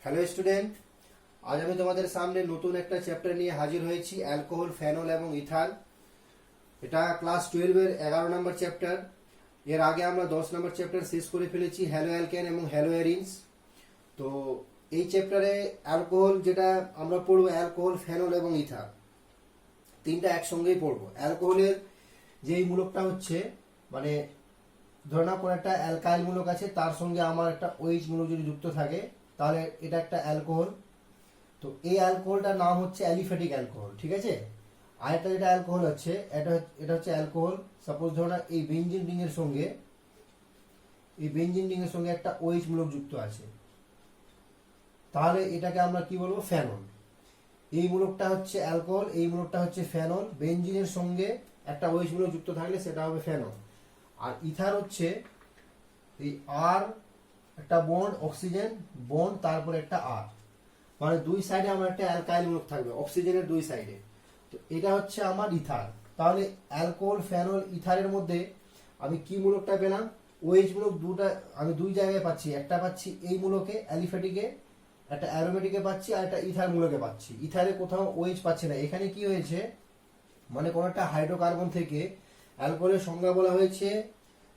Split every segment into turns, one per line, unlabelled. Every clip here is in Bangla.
হ্যালো স্টুডেন্ট, আজ আমি তোমাদের সামনে নতুন একটা চ্যাপ্টার নিয়ে হাজির হয়েছি, অ্যালকোহল, ফেনল এবং ইথার। এটা ক্লাস 12 এর 11 নম্বর চ্যাপ্টার। এর আগে আমরা 10 নম্বর চ্যাপ্টার শেষ করে ফেলেছি, হ্যালো অ্যালকেন এবং হ্যালো এরিনস। তো এই চ্যাপ্টারে অ্যালকোহল যেটা আমরা পড়বো, অ্যালকোহল, ফেনল এবং ইথার তিনটা একসঙ্গেই পড়বো। অ্যালকোহলের যেই মূলকটা হচ্ছে, মানে ধরে নাও কোনো একটা অ্যালকাইল মূলক আছে, তার সঙ্গে আমার একটা ওইচ মূলক যদি যুক্ত থাকে, তাহলে এটা একটা অ্যালকোহল। তো এই অ্যালকোহলটার নাম হচ্ছে অ্যালিফ্যাটিক অ্যালকোহল, ঠিক আছে। আর একটা যেটা অ্যালকোহল হচ্ছে, এটা হচ্ছে অ্যালকোহল। সাপোজ ধরো না এই বেনজিন রিংয়ের সঙ্গে একটা ওইচ মূলক যুক্ত আছে, তাহলে এটাকে আমরা কি বলবো? ফেনল। এই মূলকটা হচ্ছে অ্যালকোহল, এই মূলকটা হচ্ছে ফেনল। বেনজিনের সঙ্গে একটা ওইচ মূলক যুক্ত থাকলে সেটা হবে ফেনল। আর ইথার হচ্ছে এই আর একটা বন্ড, অক্সিজেন বন্ড, তারপরে একটা আর, মানে দুই সাইডে আমার একটা অ্যালকাইল মূলক থাকবে, অক্সিজেনের দুই সাইডে। তো এটা হচ্ছে আমার ইথার। তাহলে অ্যালকোহল, ফেনল, ইথারের মধ্যে আমি কি মূলকটা পেলাম? ওএইচ মূলক দুটা আমি দুই জায়গায় পাচ্ছি। একটা পাচ্ছি এই মূলকে অ্যালিফ্যাটিকে, একটা অ্যারোমেটিকে পাচ্ছি, আর একটা ইথার মূলকে পাচ্ছি। ইথারে কোথাও ওএইচ পাচ্ছি না। এখানে কি হয়েছে, মানে কোন একটা হাইড্রোকার্বন থেকে, অ্যালকোহলের সংজ্ঞা বলা হয়েছে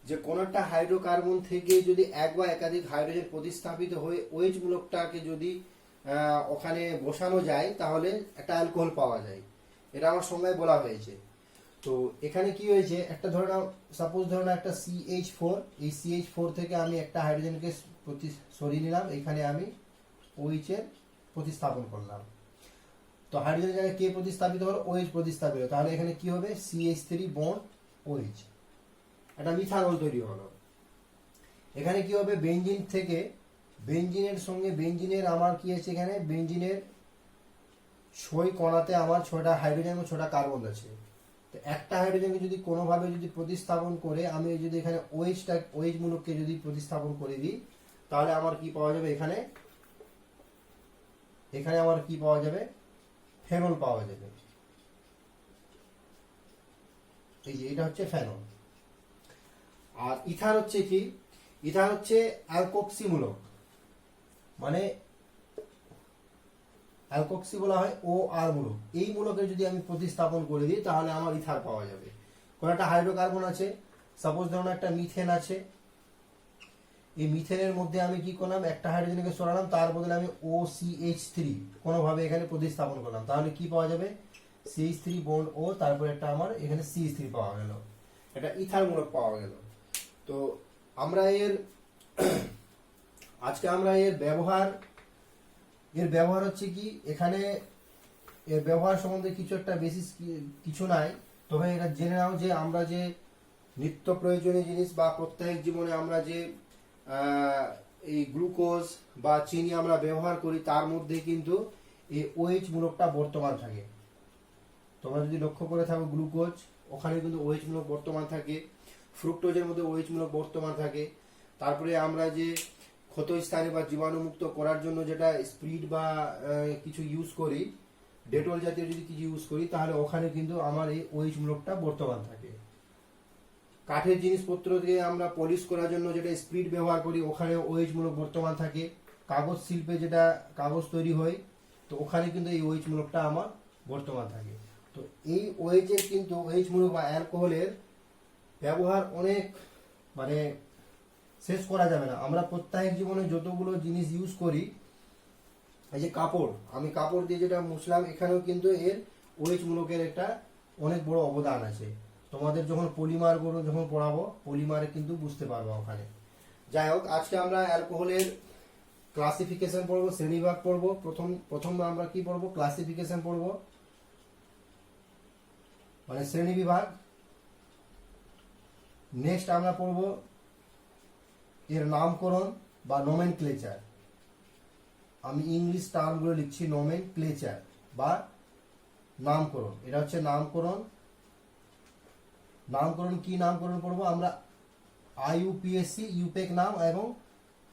যে কোন একটা হাইড্রোকার্বন থেকে যদি এক বা একাধিক হাইড্রোজেন প্রতিস্থাপিত হয়ে ওএইচ মূলকটাকে যদি ওখানে বসানো যায়, তাহলে একটা অ্যালকোহল পাওয়া যায়। এটা আমার সংজ্ঞায় বলা হয়েছে। তো এখানে কি হয়েছে, একটা ধরে নাও, সাপোজ ধরে নাও একটা CH4, এই CH4 থেকে আমি একটা হাইড্রোজেনকে সরিয়ে নিলাম, এখানে আমি OH এর প্রতিস্থাপন করলাম। তো হাইড্রোজেনের জায়গায় কে প্রতিস্থাপিত হলো? OH প্রতিস্থাপিত হলো। তাহলে এখানে কি হবে? CH3 বন্ড OH, একটা মিথানল তৈরি হলো। এখানে কি হবে? বেনজিন থেকে, বেনজিনের সঙ্গে বেনজিনের আমার কি আছে, এখানে বেনজিনের 6 কণাতে আমার 6টা হাইড্রোজেন এবং 6টা কার্বন আছে। তো একটা হাইড্রোজেনকে যদি কোনোভাবে যদি প্রতিস্থাপন করে আমি যদি এখানে ওএইচ মূলককে যদি প্রতিস্থাপন করে দিই, তাহলে আমার কি পাওয়া যাবে? এখানে আমার কি পাওয়া যাবে? ফেনল পাওয়া যাবে। এই যে এটা হচ্ছে ফেনল। আর ইথার হচ্ছে কি? ইথার হচ্ছে অ্যালকক্সি মূলক, মানে অ্যালকক্সি বলা হয় ও আর মূলক। এই মূলকে যদি আমি প্রতিস্থাপন করে দিই, তাহলে আমার ইথার পাওয়া যাবে। কোন একটা হাইড্রোকার্বন আছে, সাপোজ ধরুন একটা মিথেন আছে, এই মিথেনের মধ্যে আমি কি করলাম? একটা হাইড্রোজেনকে সরালাম, তার বদলে আমি OCH3 কোনোভাবে এখানে প্রতিস্থাপন করলাম, তাহলে কি পাওয়া যাবে? CH3 বন্ড ও, তারপরে একটা আমার এখানে CH3 পাওয়া গেল, এটা ইথার মূলক পাওয়া গেল। তো আমরা আজকে আমরা এর ব্যবহার হচ্ছে কি, এখানে এর ব্যবহার সম্বন্ধে কিছু একটা বেসিস কিছু নাই, তবে এটা জেনে নাও যে আমরা যে নিত্য প্রয়োজনীয় জিনিস বা প্রত্যেক জীবনে আমরা যে এই গ্লুকোজ বা চিনি আমরা ব্যবহার করি, তার মধ্যে কিন্তু এই OH মূলকটা বর্তমান থাকে। তোমরা যদি লক্ষ্য করে থাকো, গ্লুকোজ ওখানে কিন্তু OH মূলক বর্তমান থাকে, ফ্রুক্টোজের মধ্যে OH মূলক বর্তমান থাকে। তারপরে আমরা যে ক্ষতস্থানে বা জীবাণুমুক্ত করার জন্য যেটা স্প্রিড বা কিছু ইউজ করি, ডেটল জাতীয় যদি কিছু ইউজ করি, তাহলে ওখানে কিন্তু আমার এই OH মূলকটা বর্তমান থাকে। কাঠের জিনিসপত্র দিয়ে আমরা পলিশ করার জন্য যেটা স্প্রিড ব্যবহার করি, ওখানে OH মূলক বর্তমান থাকে। কাগজ শিল্পে যেটা কাগজ তৈরি হয়, তো ওখানে কিন্তু এই OH মূলকটা আমার বর্তমান থাকে। তো এই OH এর কিন্তু OH মূলক বা অ্যালকোহলের ব্যবহার অনেক, মানে শেষ করা যাবে না। আমরা প্রত্যেক জীবনে যতগুলো জিনিস ইউজ করি, এই যে কাপড়, আমি কাপড় দিয়ে যেটা মুছলাম, এখানেও কিন্তু এর OH মূলকের একটা অনেক বড় অবদান আছে। তোমাদের যখন পলিমার গুলো যখন পড়াবো, পলিমারে কিন্তু বুঝতে পারবো ওখানে। যাই হোক, আজকে আমরা অ্যালকোহলের ক্লাসিফিকেশন পড়বো, শ্রেণীবিভাগ পড়বো। প্রথম আমরা কি পড়বো? ক্লাসিফিকেশন পড়বো, মানে শ্রেণীবিভাগ। নেক্সট আমরা পড়বো এর নামকরণ বা নোমেনক্লেচার। আমি ইংলিশ টার্মগুলো লিখছি, নোমেনক্লেচার বা নামকরণ। এটা হচ্ছে নামকরণ। কি নামকরণ পড়বো আমরা? IUPAC, ইউপেক নাম এবং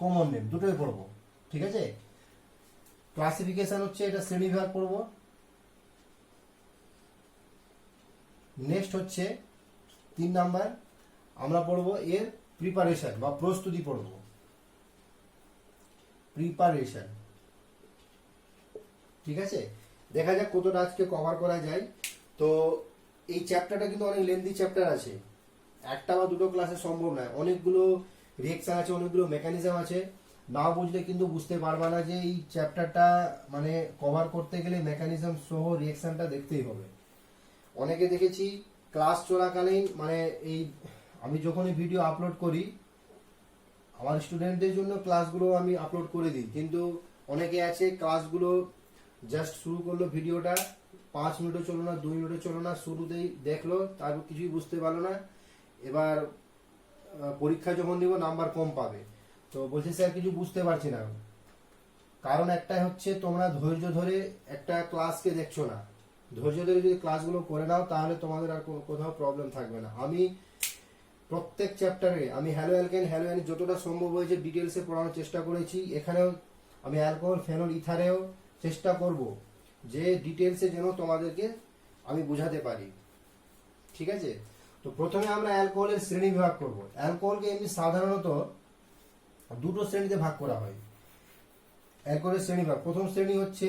কমন নেম দুটোই পড়বো, ঠিক আছে। ক্লাসিফিকেশন হচ্ছে এটা শ্রেণীবিভাগ পড়বো। নেক্সট হচ্ছে 3 নাম্বার আমরা পড়বো এর প্রিপারেশন বা প্রস্তুতি পড়বো, প্রিপারেশন। ঠিক আছে, দেখা যাক কতটা আজকে কভার করা যায়। তো এই চ্যাপ্টারটা কিন্তু অনেক লেন্দি চ্যাপ্টার আছে, একটা বা দুটো ক্লাসে সম্ভব নয়, অনেকগুলো রিয়েকশন আছে, অনেকগুলো মেকানিজম আছে, না বুঝলে কিন্তু বুঝতে পারবা না যে এই চ্যাপ্টারটা মানে কভার করতে গেলে মেকানিজম সহ রিয়েকশনটা দেখতেই হবে। অনেকে দেখেছি ক্লাস চলাকালীন মানে এই আমি যখনই ভিডিও আপলোড করি আমার স্টুডেন্টদের জন্য ক্লাসগুলো আমি আপলোড করে দিই, কিন্তু অনেকে আছে ক্লাসগুলো জাস্ট শুরু করলো ভিডিওটা 5 মিনিটও চলো না 2 মিনিটও চলো না, শুরুতেই দেখলো তারপর কিছুই বুঝতে পারলো না, এবার পরীক্ষা যখন দিব নাম্বার কম পাবে। তো বলছে স্যার কিছু বুঝতে পারছি না, কারণ একটাই হচ্ছে তোমরা ধৈর্য ধরে একটা ক্লাসকে দেখছো না, ধৈর্য ধরে যদি ক্লাসগুলো করে নাও তাহলে তোমাদের আর কোথাও প্রবলেম থাকবে না। আমি প্রত্যেক চ্যাপ্টারে আমি হ্যালো অ্যালকেন হ্যালো অ্যান যতটা সম্ভব হয়েছে ডিটেলসে পড়ানোর চেষ্টা করেছি, এখানেও আমি অ্যালকোহল ফেনল ইথারেও চেষ্টা করব যে ডিটেলসে যেন তোমাদেরকে আমি বুঝাতে পারি, ঠিক আছে। তো প্রথমে আমরা অ্যালকোহলের শ্রেণী বিভাগ করব। অ্যালকোহলকে এমনি সাধারণত দুটো শ্রেণীতে ভাগ করা হয়। অ্যালকোহলের শ্রেণী ভাগ, প্রথম শ্রেণী হচ্ছে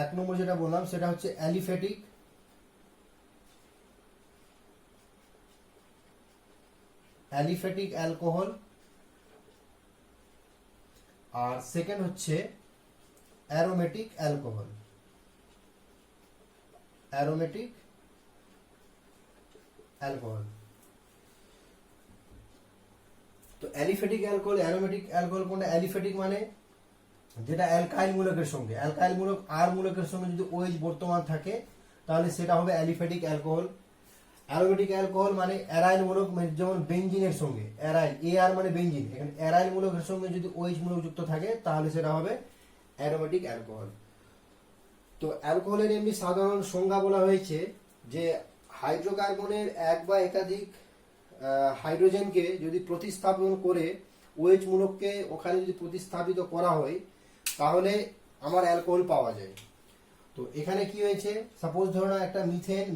1 নম্বর যেটা বললাম সেটা হচ্ছে অ্যালিফ্যাটিক, অ্যালকোহল, আর সেকেন্ড হচ্ছে অ্যারোমেটিক অ্যালকোহল, তো অ্যালিফ্যাটিক অ্যালকোহল অ্যারোমেটিক অ্যালকোহল কোনটা? অ্যালিফ্যাটিক মানে যেটা অ্যালকাইল মূলকের সঙ্গে, অ্যালকাইল মূলক আর মূলকের সঙ্গে যদি OH বর্তমান থাকে তাহলে সেটা হবে অ্যালিফ্যাটিক অ্যালকোহল। অ্যারোমেটিক অ্যালকোহল মানে অ্যারাইল মূলক, যেমন বেনজিনের সঙ্গে অ্যারাইল, AR মানে বেনজিন, এখানে অ্যারাইল মূলকের সঙ্গে যদি OH মূলক যুক্ত থাকে তাহলে সেটা হবে অ্যারোমেটিক অ্যালকোহল। তো অ্যালকোহলের এমনি সাধারণ সংজ্ঞা বলা হয়েছে যে হাইড্রোকার্বনের এক বা একাধিক হাইড্রোজেনকে যদি প্রতিস্থাপন করে OH মূলককে ওখানে যদি প্রতিস্থাপিত করা হয় তাহলে আমার অ্যালকোহল পাওয়া যায়। তো এখানে কি হয়েছে, সাপোজ ধরো না একটা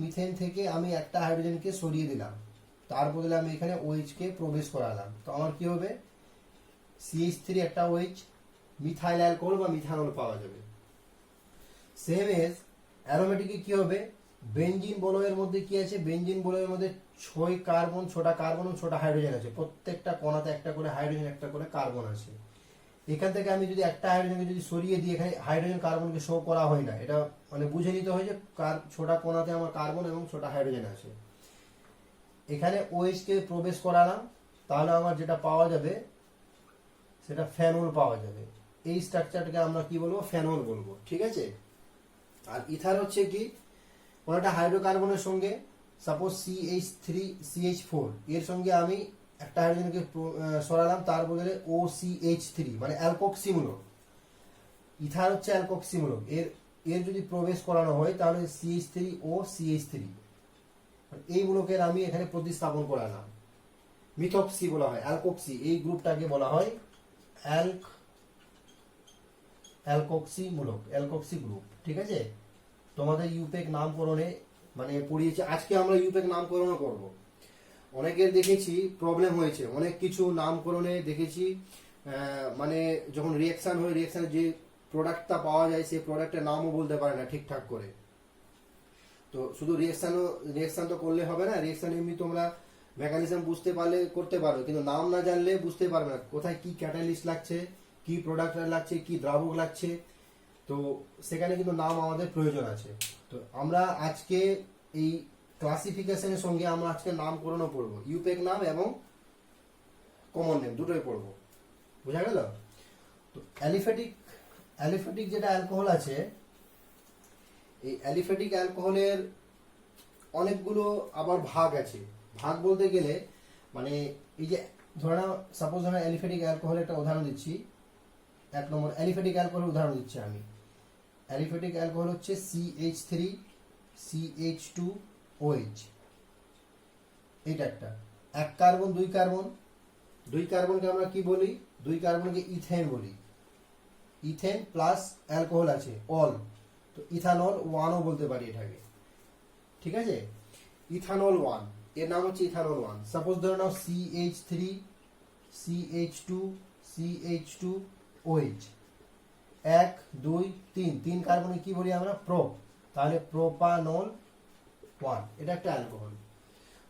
মিথেন থেকে আমি একটা হাইড্রোজেনকে সরিয়ে দিলাম, তার বদলে আমি এখানে OH কে প্রবেশ করালাম, তো আমার কি হবে CH3 একটা OH, মিথাইল অ্যালকোহল বা মিথানল পাওয়া যাবে। সেম এজ অ্যারোমেটিকে কি হবে, বেনজিন বলয়ের মধ্যে কি আছে, বেনজিন বলয়ের মধ্যে 6 কার্বন, 6টা কার্বন ও 6টা হাইড্রোজেন আছে, প্রত্যেকটা কণাতে একটা করে হাইড্রোজেন একটা করে কার্বন আছে। এখান থেকে আমি যদি একটা হাইড্রোজেনকে যদি সরিয়ে দিই, এখানে হাইড্রোজেন কার্বনকে শো করা হয় না, এটা মানে বুঝে নিতে হয় যে 6টা কণাতে আমার কার্বন এবং 6টা হাইড্রোজেন আছে। এখানে OH কে প্রবেশ করালাম তাহলে আমার যেটা পাওয়া যাবে সেটা ফেনল পাওয়া যাবে। এই স্ট্রাকচারটাকে আমরা কি বলবো, ফেনল বলবো, ঠিক আছে। আর ইথার হচ্ছে কি, কোনো একটা হাইড্রোকার্বনের সঙ্গে সাপোজ CH3CH4 এর সঙ্গে আমি একটা হাইড্রোজেনকে সরালাম, তার বদলে OCH3 মানে অ্যালকক্সিমূলক। ইথার হচ্ছে অ্যালকক্সিমূলক, এর যদি প্রবেশ করানো হয় তাহলে CH3OCH3 এই মূলকের আমি এখানে প্রতিস্থাপন করালাম, মিথক্সি বলা হয়, অ্যালকক্সি, এই গ্রুপটাকে বলা হয় অ্যালকক্সি মূলক, অ্যালকক্সি গ্রুপ, ঠিক আছে। তোমাদের ইউপেক নামকরণে মানে পড়িয়েছে, আজকে আমরা ইউপেক নামকরণও করব। অনেকের দেখেছি প্রবলেম হয়েছে, অনেক কিছু নামকরণে দেখেছি মানে যখন রিঅ্যাকশন হয়, রিঅ্যাকশনে যে প্রোডাক্টটা পাওয়া যায় সেই প্রোডাক্টের নামও বলতে পারে না ঠিকঠাক করে। তো শুধু রিঅ্যাকশন তো করলে হবে না, রিঅ্যাকশন এমনি তোমরা মেকানিজম বুঝতে পারলে করতে পারো, কিন্তু নাম না জানলে বুঝতে পারবে না কোথায় কি ক্যাটালিস্ট লাগছে, কি প্রোডাক্ট লাগছে, কি দ্রাবক লাগছে, তো সেখানে কিন্তু নাম আমাদের প্রয়োজন আছে। তো আমরা আজকে এই ক্লাসিফিকেশনের সঙ্গে আমরা আজকে নামকরণও পড়বো, ইউপেক নাম এবং কমন নেম দুটোই পড়বো, বোঝা গেল। তো অ্যালিফ্যাটিক যেটা অ্যালকোহল আছে, এই অ্যালিফ্যাটিক অ্যালকোহলের অনেকগুলো আবার ভাগ আছে। ভাগ বলতে গেলে মানে এই যে ধরে নাও, সাপোজ ধরো অ্যালিফ্যাটিক অ্যালকোহলের একটা উদাহরণ দিচ্ছি, 1 নম্বর অ্যালিফ্যাটিক অ্যালকোহলের উদাহরণ দিচ্ছি আমি। অ্যালিফ্যাটিক অ্যালকোহল হচ্ছে CH3CH2OH, এটা একটা, 1 কার্বন 2 কার্বন, 2 কার্বনকে আমরা কি বলি, 2 কার্বনকে ইথেন বলি, ইথেন প্লাস অ্যালকোহল আছে অল, তো ইথানল 1ও বলতে পারি এটাকে, ঠিক আছে। ইথানল 1 এর নাম হচ্ছে ইথানল 1। সাপোজ ধরে নাও CH3CH2CH2OH, 1 2 3 তিন কার্বনে কি বলি আমরা? প্রোপ। তাহলে প্রোপানল 1, এটা একটা অ্যালকোহল।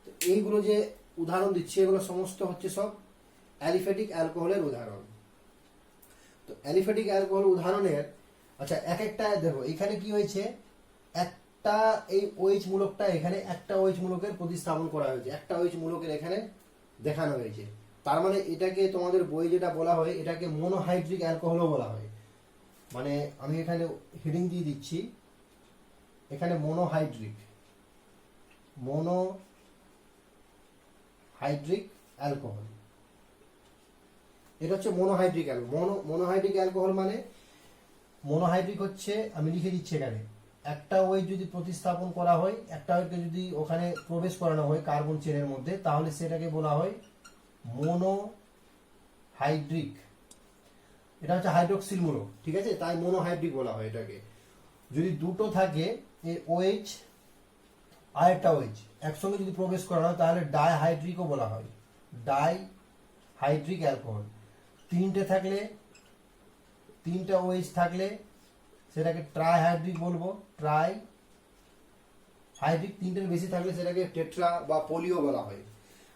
তো এইগুলো যে উদাহরণ দিচ্ছি এগুলো সমস্ত হচ্ছে সব অ্যালিফ্যাটিক অ্যালকোহলের উদাহরণ। তো অ্যালিফ্যাটিক অ্যালকোহল উদাহরণের, আচ্ছা এক একটা দেখো এখানে কি হয়েছে, একটা এই OH মূলকটা এখানে একটা OH মূলকের প্রতিস্থাপন করা হয়েছে, একটা OH মূলকের এখানে দেখানো হয়েছে। তার মানে এটাকে তোমাদের বই যেটা বলা হয় এটাকে মোনোহাইড্রিক অ্যালকোহলও বলা হয়। মানে আমি এখানে হেডিং দিয়ে দিচ্ছি, এখানে মোনোহাইড্রিক অ্যালকোহল, এটা হচ্ছে মোনোহাইড্রিক অ্যালকোহল। মোনোহাইড্রিক অ্যালকোহল মানে মোনোহাইড্রিক হচ্ছে, আমি লিখে দিচ্ছি এখানে, একটা OH যদি প্রতিস্থাপন করা হয়, একটা OH যদি ওখানে প্রবেশ করানো হয় কার্বন চেনের মধ্যে, তাহলে সেটাকে বলা হয় মোনোহাইড্রিক। এটা হচ্ছে হাইড্রোক্সিল মূলক, ঠিক আছে, তাই মোনোহাইড্রিক বলা হয় এটাকে। যদি দুটো থাকে এই OH আর একটা OH একসঙ্গে যদি প্রবেশ করানো হয় তাহলে ডাইহাইড্রিকও বলা হয়, ডাইহাইড্রিক অ্যালকোহল। তিনটে থাকলে, তিনটা OH থাকলে সেটাকে ট্রাইহাইড্রিক বলবো, ট্রাইহাইড্রিক। তিনটের বেশি থাকলে সেটাকে টেট্রা বা পলিও বলা হয়।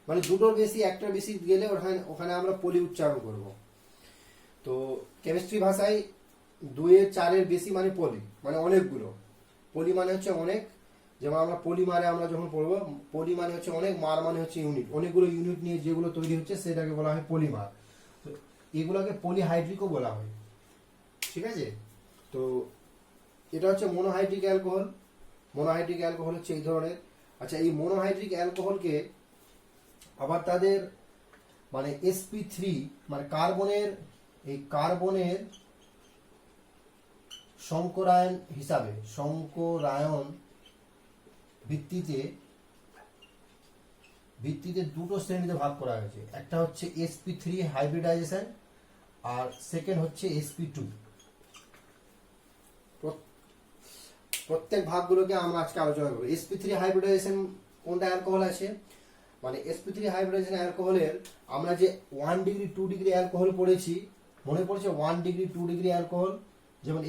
মানে দুটোর বেশি একটার বেশি গেলে ওখানে আমরা পলি উচ্চারণ করব। তো কেমিস্ট্রি ভাষায় 2 এর 4 এর বেশি মানে পলি, মানে অনেকগুলো। পলি মানে হচ্ছে অনেক, যেমন আমরা পলিমারে আমরা যখন পড়বো, পলি মানে হচ্ছে অনেক, মার মানে হচ্ছে ইউনিট। অনেকগুলো ইউনিট নিয়ে যেগুলো তৈরি হচ্ছে সেটাকে বলা হয় পলিমার। তো এগুলোকে পলিহাইড্রিকও বলা হয়, ঠিক আছে। তো এটা হচ্ছে মোনোহাইড্রিক অ্যালকোহল। মোনোহাইড্রিক অ্যালকোহল হচ্ছে এই ধরনের। আচ্ছা এই মোনোহাইড্রিক অ্যালকোহলকে আবার তাদের মানে sp3 মানে কার্বনের, এই কার্বনের সংকরায়ন হিসাবে, সংকরায়ন ভিত্তিতে দুটো শ্রেণীতে ভাগ করা হয়েছে। একটা হচ্ছে sp3 হাইব্রিডাইজেশন আর সেকেন্ড হচ্ছে sp2। প্রত্যেক ভাগগুলোকে আমরা আজকে আলোচনা করব। sp3 হাইব্রিডাইজেশন কোনটা অ্যালকোহল আছে, মানে sp3 হাইব্রিডাইজেশন অ্যালকোহলের আমরা যে 1 ডিগ্রি 2 ডিগ্রি অ্যালকোহল পড়েছি, মনে পড়ছে 1 ডিগ্রি 2 ডিগ্রি অ্যালকোহল, যেমন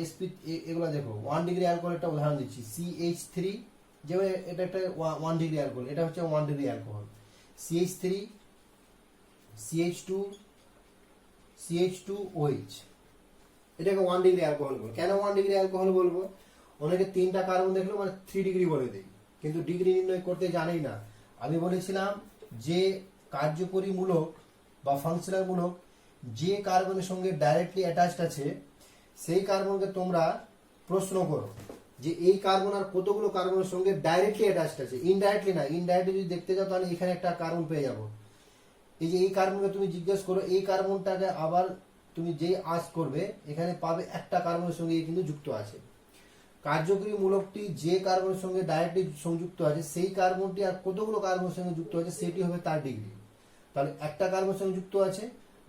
এগুলো দেখো 1 ডিগ্রি অ্যালকোহল একটা উদাহরণ দিচ্ছি, CH3, যেমন এটা একটা 1 ডিগ্রি অ্যালকোহল, এটা হচ্ছে 1 degree alcohol. CH3, CH2, CH2OH, এটাকে 1 ডিগ্রি অ্যালকোহল বলবো। কেন 1 ডিগ্রি অ্যালকোহল বলবো? অনেকে 3টা কার্বন দেখলো মানে 3 ডিগ্রি বলে দেয়, কিন্তু ডিগ্রি নির্ণয় করতে জানেই না। আমি বলেছিলাম যে কার্যকরী মূলক বা ফাংশনাল মূলক যে কার্বনের সঙ্গে ডাইরেক্টলি অ্যাটাচড আছে সেই কার্বনকে তোমরা প্রশ্ন করো যে এই কার্বন আর কতগুলো কার্বনের সঙ্গে ডাইরেক্টলি অ্যাটাচড আছে, ইনডাইরেক্টলি না। ইনডাইরেক্টলি যদি দেখতে যাও তাহলে এখানে একটা কার্বন পেয়ে যাবো। এই যে এই কার্বনকে তুমি জিজ্ঞেস করো, এই কার্বনটাকে আবার তুমি যেই আস্ক করবে এখানে পাবে একটা কার্বনের সঙ্গে কিন্তু যুক্ত আছে। কার্যকরী মূলকটি যে কার্বনের সঙ্গে ডাইরেক্টলি সংযুক্ত আছে সেই কার্বনটি আর কতগুলো কার্বনের সঙ্গে যুক্ত আছে সেটি হবে তার ডিগ্রি। তাহলে একটা কার্বনের সঙ্গে যুক্ত আছে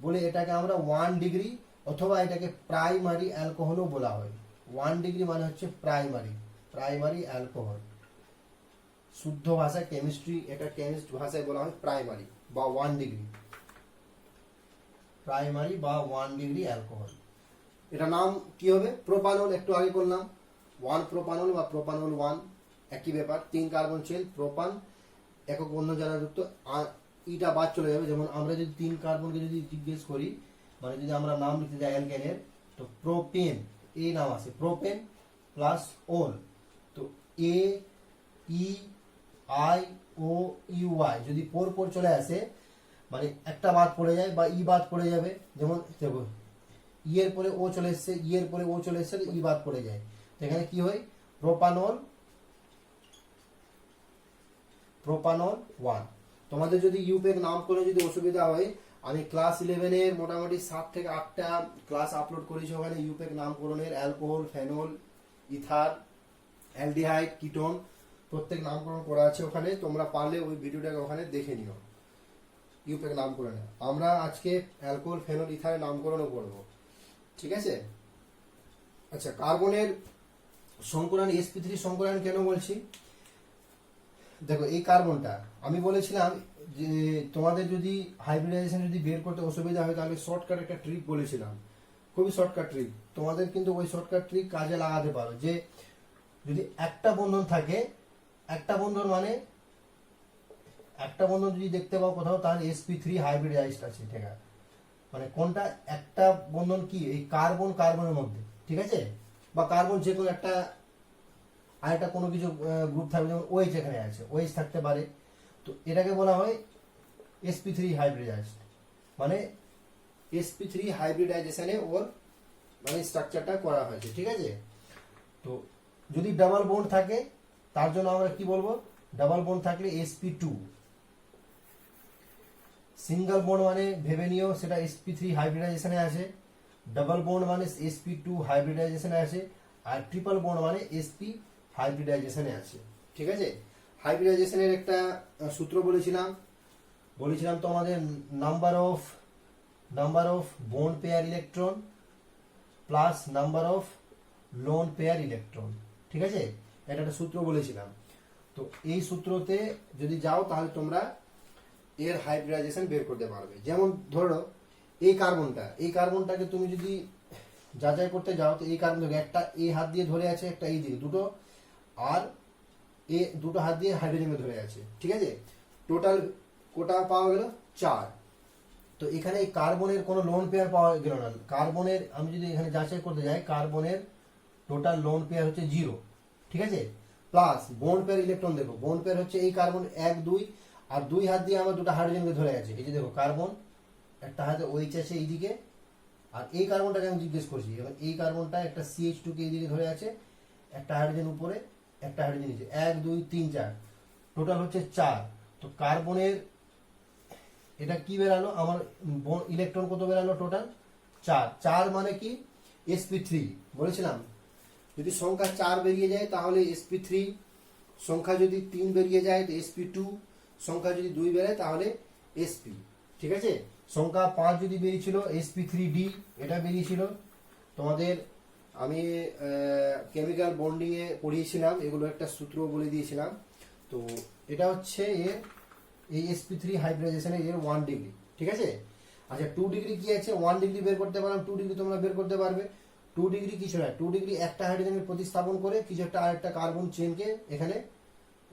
বলে এটাকে আমরা 1 ডিগ্রি অথবা এটাকে প্রাইমারি অ্যালকোহলও বলা হয়। 1 ডিগ্রি মানে হচ্ছে প্রাইমারি অ্যালকোহল। শুদ্ধ ভাষায় কেমিস্ট্রি, এটা কেমিস্ট ভাষায় বলা হয় প্রাইমারি বা 1 ডিগ্রি, প্রাইমারি বা 1 ডিগ্রি অ্যালকোহল। এটা নাম কি হবে? প্রোপানল। একটু আগে করলাম 1 প্রোপানল বা প্রোপানল 1, একই ব্যাপার। 3 কার্বন চেন, প্রোপান, একক বন্ধন যারা যুক্ত, ইটা বাদ চলে যাবে। যেমন আমরা যদি 3 কার্বনকে যদি জিজ্ঞেস করি, মানে যদি আমরা নাম লিখতে যাই অ্যালকেনের, তো প্রোপেন, এই নাম আছে প্রোপেন প্লাস ওল। তো A E I O U I যদি পর চলে আসে, মানে একটা বাদ পড়ে যায় বা ই বাদ পড়ে যাবে। যেমন দেখো ই এর পরে ও চলে এসছে, ই এর পরে ও চলে এসছে, ই বাদ পড়ে যায়। তো এখানে কি হয়? প্রোপানল 1। তোমাদের যদি ইউপেক নাম করে যদি অসুবিধা হয়, আমি ক্লাস 11 এর মোটামুটি 7 থেকে 8টা ক্লাস আপলোড করেছি ওখানে ইউপেক নামকরণের, alcohol, phenol, ether, aldehyde, ketone, প্রত্যেক নামকরণ করা আছে ওখানে। তোমরা পারলে ওই ভিডিওটাকে ওখানে দেখে নিও, ইউপেক নামকরণে। আমরা আজকে অ্যালকোহল, ফেনল, ইথারের নামকরণও করব, ঠিক আছে। আচ্ছা কার্বনের সংকরায়ন, sp3 সংকরায়ন কেন বলছি? দেখো এই কার্বনটা আমি বলেছিলাম যে তোমাদের যদি হাইব্রিডাইজেশন যদি বের করতে অসুবিধা হয় তাহলে শর্টকাট একটা ট্রিক বলেছিলাম, খুব খুবই শর্টকাট ট্রিক, তোমাদের কিন্তু ওই শর্টকাট ট্রিক কাজে লাগাতে পারো। যে যদি একটা বন্ধন থাকে, একটা বন্ধন মানে একটা বন্ধন যদি দেখতে পাও কোথাও, তাহলে sp3 হাইব্রিডাইজড আছে, ঠিক আছে? মানে কোনটা একটা বন্ধন কি, এই কার্বন কার্বনের মধ্যে, ঠিক আছে? বা কার্বন যে কোনো একটা আরেকটা কোনো কিছু গ্রুপ থাকবে, যেমন OH এখানে আছে, OH থাকতে পারে। তো এটাকে বলা হয় sp3 হাইব্রিডাইজড, মানে sp3 হাইব্রিডাইজেশনে ওর মানে স্ট্রাকচারটা করা হয়েছে, ঠিক আছে? তো যদি ডাবল বন্ড থাকে, তার জন্য আমরা কি বলবো? ডাবল বন্ড থাকলে sp2। সিঙ্গেল বন্ড মানে ভেবে নিও সেটা sp3 হাইব্রিডাইজেশনে আছে, ডাবল বন্ড মানে sp2 হাইব্রিডাইজেশনে আছে, আর ট্রিপল বন্ড মানে sp হাইব্রিডাইজেশনে আছে, ঠিক আছে? হাইব্রিডাইজেশনের একটা সূত্র বলেছিলাম তো আমাদের, number of bond pair electron plus number of lone pair electron, ঠিক আছে? এটা একটা সূত্র বলেছিলাম। তো এই সূত্রতে যদি যাও তাহলে তোমরা এর হাইব্রিডাইজেশন বের করতে পারবে। যেমন ধরো এই কার্বনটাকে তুমি যদি যাচাই করতে যাও, তো এই কার্বনটাকে একটা এই হাত দিয়ে ধরে আছে, একটা এই দিকে দুটো, আর দুটো হাত দিয়ে হাইড্রোজেনকে ধরে আছে, ঠিক আছে? টোটাল কোটা পাওয়া গেল 4। তো এখানে এই কার্বনের কোনো লোন পেয়ার পাওয়া গেল না। কার্বনের আমি যদি এখানে যাচাই করতে যাই, কার্বনের টোটাল লোন পেয়ার হচ্ছে 0, ঠিক আছে? প্লাস বন্ড পেয়ার ইলেকট্রন, দেখো বন্ড পেয়ার হচ্ছে এই কার্বন 1 2, আর 2 হাত দিয়ে আমার দুটো হাইড্রোজেনকে ধরে আছে। এই যে দেখো কার্বন একটা হাতে OH আছে এইদিকে, আর এই কার্বনটাকে আমি জিজ্ঞেস করছি, এবং এই কার্বনটা একটা CH2 কে এইদিকে ধরে আছে, একটা হাইড্রোজেন উপরে, একটা হাইড্রোজেন নিচে, 1 2 3 4, টোটাল হচ্ছে 4। তো কার্বনের এটা কি বেরালো আমার, ইলেকট্রন কত বেরালো? টোটাল 4। 4 মানে কি? sp3 বলেছিলাম, যদি সংখ্যা 4 বেরিয়ে যায় তাহলে sp3, সংখ্যা যদি 3 বেরিয়ে যায় তো sp2, সংখ্যা যদি 2 বেরোয় তাহলে sp, ঠিক আছে? সংখ্যা 5 যদি বেরিয়েছিল sp3d, এটা বেরিয়েছিল তোমাদের। আমি কেমিক্যাল বন্ডিং এ পড়িয়েছিলাম, এগুলো একটা সূত্র বলে দিয়েছিলাম। তো এটা হচ্ছে এর এই sp3 হাইব্রিডাইজেশনে এর 1 ডিগ্রি, ঠিক আছে? আচ্ছা 2 ডিগ্রি কি আছে? 1 ডিগ্রি বের করতে পারলাম, 2 ডিগ্রি তোমরা বের করতে পারবে। 2 ডিগ্রি কিছু না, 2 ডিগ্রি একটা হাইড্রোজেনের প্রতিস্থাপন করে কিছু একটা আরেকটা কার্বন চেনকে এখানে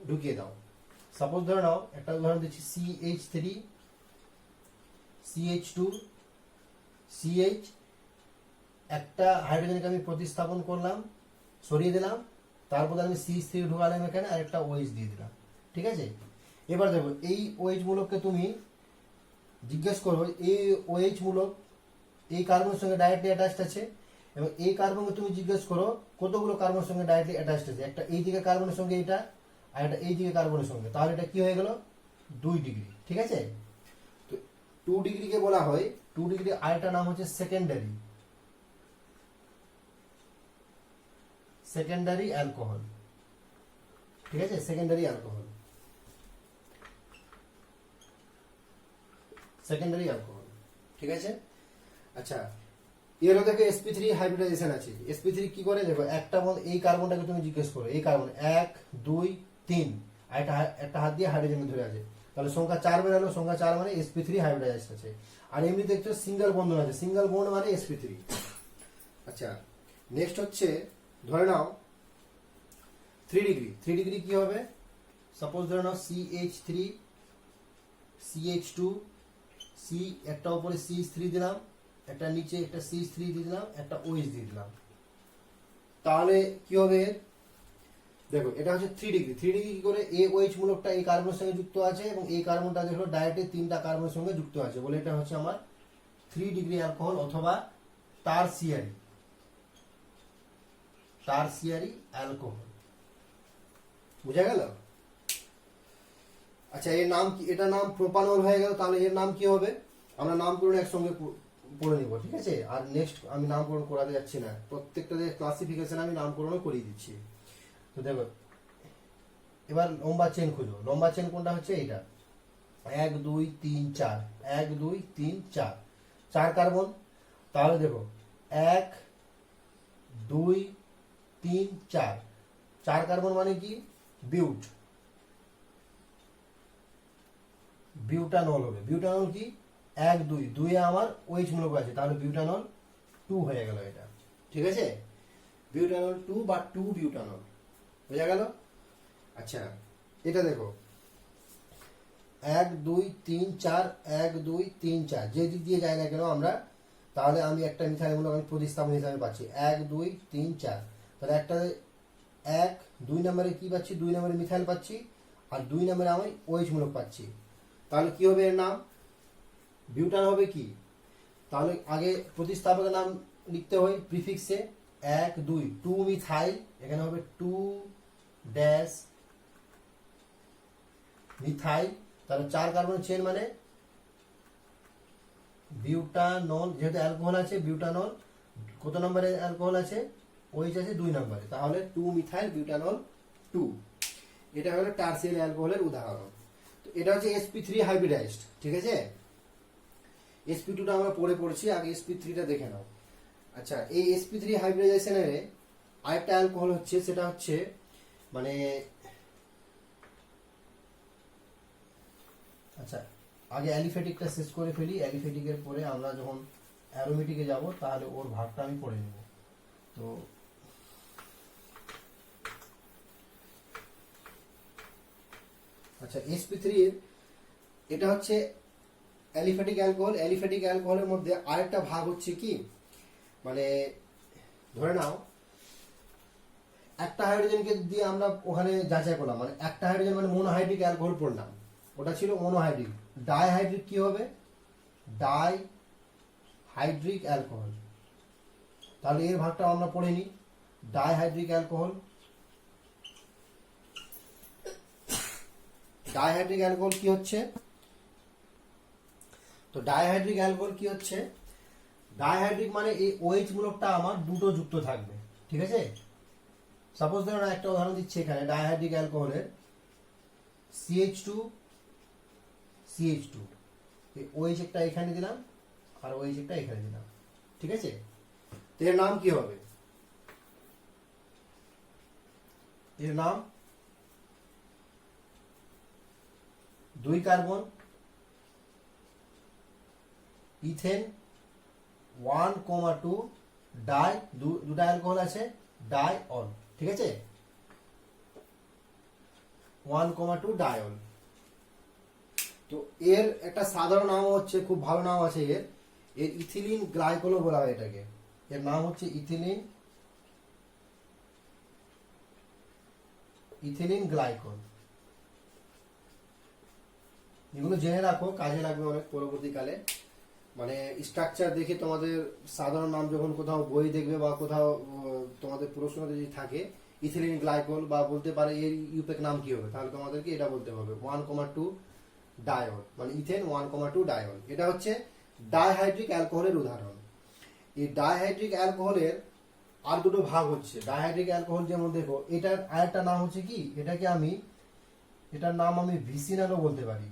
ঢুকিয়ে দাও। সাপোজ ধরে নাও, একটা উদাহরণ দিচ্ছি, CH3 CH2 CH, একটা হাইড্রোজেনকে আমি প্রতিস্থাপন করলাম, সরিয়ে দিলাম, তারপর আমি CH3 ঢুকালাম এখানে, আর একটা OH দিয়ে দিলাম, ঠিক আছে? এবার দেখো এই OH মূলককে তুমি জিজ্ঞেস করো, এই OH মূলক এই কার্বনের সঙ্গে ডাইরেক্টলি অ্যাটাচড আছে, এবং এই কার্বনকে তুমি জিজ্ঞেস করো কতগুলো কার্বনের সঙ্গে ডাইরেক্টলি অ্যাটাচড আছে। একটা এই দিকে কার্বনের সঙ্গে এটা, আর একটা এই দিকে কার্বনের সঙ্গে, তাহলে এটা কি হয়ে গেল? 2 ডিগ্রি, ঠিক আছে? তো 2 ডিগ্রিকে বলা হয়, 2 ডিগ্রি আরেকটা নাম হচ্ছে সেকেন্ডারি অ্যালকোহল, ঠিক আছে? সেকেন্ডারি অ্যালকোহল, ঠিক আছে? আচ্ছা এরও দেখো sp3 হাইব্রিডাইজেশন আছে। sp3 কি করে? দেখো একটা বল, এই কার্বনটাকে তুমি জিজ্ঞেস করো, এই কার্বন 1 2 3, আর একটা হাত দিয়ে হাইড্রোজেন ধরে আছে, তাহলে সংখ্যা 4 বেরালো। সংখ্যা 4 মানে sp3 হাইব্রিডাইজেশন আছে। আর এমনি দেখছো সিঙ্গেল বন্ধন আছে, সিঙ্গেল বন্ড মানে sp3। আচ্ছা নেক্সট হচ্ছে ধরে নাও 3 ডিগ্রি। 3 ডিগ্রি কি হবে? সাপোজ ধরে নাও CH3 CH2 C, একটা উপরে CH3 দিলাম, একটা নিচে একটা CH3 দিয়ে দিলাম, একটা OH দিয়ে দিলাম, তাহলে কি হবে? দেখো এটা হচ্ছে 3 ডিগ্রি। 3 ডিগ্রি কি করে? এই OH মূলকটা এই কার্বনের সঙ্গে যুক্ত আছে, এবং এই কার্বনটা দেখো ডাইরেক্টলি 3টা কার্বনের সঙ্গে যুক্ত আছে, বলে এটা হচ্ছে আমার 3 ডিগ্রি অ্যালকোহল অথবা টারসিয়ারি অ্যালকোহল। বুঝা গেল? আচ্ছা এর নাম কি? এটা নাম প্রোপানল হয়ে গেল। তাহলে এর নাম কি হবে? আমরা নামকরণ একসঙ্গে পড়ে নিব, ঠিক আছে? আর নেক্সট আমি নামকরণ করাতে যাচ্ছি না, প্রত্যেকটা ক্লাসিফিকেশন আমি নামকরণও করিয়ে দিচ্ছি। তো দেখো এবার লম্বা চেন খুঁজো। লম্বা চেন কোনটা হচ্ছে? এইটা 1 2 3 4, 1 2 3 4, 4 কার্বন। তাহলে দেখো 1 2 3 4, 4 কার্বন মানে কি? বিউটানল হবে। বিউটানল কি? 1 2, 2 এ আমার OH মূলক আছে, তাহলে বিউটানল টু হয়ে গেল এটা, ঠিক আছে, বিউটানল টু বা টু বিউটানল, বোঝা গেল। আচ্ছা এটা দেখো 1 2 3 4 1 2 3 4 যে দিক দিয়ে যাই না কেন আমরা, তাহলে আমি একটা মিথাইল মূলক আমি প্রতিস্থাপন হিসাবে পাচ্ছি 1 2 3 4, তাহলে একটা 1 2 নম্বরে কি পাচ্ছি, 2 নম্বরে মিথাইল পাচ্ছি, আর 2 নম্বরে আমি OH মূলক পাচ্ছি। তাহলে কি হবে এর নাম, বিউটান হবে কি, তাহলে আগে প্রতিস্থাপকের নাম লিখতে হয় প্রিফিক্সে 1 2 2 মিথাইল, এখানে হবে 2 ড্যাশ মিথাইল, তাহলে 4 কার্বন চেন মানে বিউটানল, যেহেতু অ্যালকোহল আছে বিউটানল, কত নম্বরে অ্যালকোহল আছে, OH আছে 2 নম্বরে, তাহলে 2 মিথাইল বিউটানল 2। এটা হলো টার্সিয়ারি অ্যালকোহলের উদাহরণ। তো এটা হচ্ছে sp3 হাইব্রিডাইজড, ঠিক আছে। sp2 টা আমরা পরে পড়ছি, আগে sp3 টা দেখে নাও। আচ্ছা এই sp3 হাইব্রিডাইজেশনের আরেকটা অ্যালকোহল হচ্ছে, সেটা হচ্ছে মানে, আচ্ছা আগে অ্যালিফেটিকটা শেষ করে ফেলি, অ্যালিফেটিকের পরে আমরা যখন অ্যারোমেটিকে যাব তাহলে ওর ভাগটা আমি পড়ে নেব। তো আচ্ছা sp3 এটা হচ্ছে অ্যালিফেটিক অ্যালকোহল। অ্যালিফেটিক অ্যালকোহলের মধ্যে আরেকটা ভাগ হচ্ছে কি, মানে ধরে নাও একটা হাইড্রোজেনকে দিয়ে আমরা ওখানে যাচাই করলাম, মানে একটা হাইড্রোজেন মানে মোনোহাইড্রিক অ্যালকোহল পড়লাম, ওটা ছিল মোনোহাইড্রিক। ডাইহাইড্রিক কি হবে, ডাইহাইড্রিক অ্যালকোহল, তাহলে এর ভাগটা আমরা পড়ে নিই। ডাইহাইড্রিক অ্যালকোহল, ডাইহাইড্রিক অ্যালকোহল কি হচ্ছে, তো ডাইহাইড্রিক অ্যালকোহল কি হচ্ছে, ডাইহাইড্রিক মানে এই OH মূলকটা আমার দুটো যুক্ত থাকবে, ঠিক আছে। সাপোজ ধরো না, একটা উদাহরণ দিচ্ছি এখানে ডাইহাইড্রিক অ্যালকোহলের CH2 CH2, OH একটা এখানে দিলাম আর OH একটা এখানে দিলাম, ঠিক আছে। এর নাম কি হবে, এর নাম 2 কার্বন ইথেন 1,2 ডাই, দুটা অ্যালকোহল আছে ডাইঅল, ঠিক আছে, 1,2 ডাইঅল। তো এর একটা সাধারণ নাম হচ্ছে, খুব ভালো নাম আছে এর, ইথিলিন গ্লাইকলও বলা হয় এটাকে, এর নাম হচ্ছে ইথিলিন গ্লাইকল। এগুলো জেনে রাখো, কাজে লাগবে অনেক পরবর্তীকালে, মানে স্ট্রাকচার দেখে তোমাদের সাধারণ নাম যখন কোথাও বই দেখবে বা কোথাও তোমাদের প্রশ্ন যদি থাকে ইথিলিন গ্লাইকল বা বলতে পারে এর ইউপেক নাম কি হবে, তাহলে তোমাদেরকে এটা বলতে হবে 1,2 ডাইঅল, মানে ইথেন 1,2 ডাইঅল। এটা হচ্ছে ডাইহাইড্রিক অ্যালকোহলের উদাহরণ। এই ডাইহাইড্রিক অ্যালকোহলের আর দুটো ভাগ হচ্ছে। ডাইহাইড্রিক অ্যালকোহল যেমন দেখো, এটার আরেকটা নাম হচ্ছে কি, এটাকে আমি, এটার নাম আমি ভিসিনালও বলতে পারি,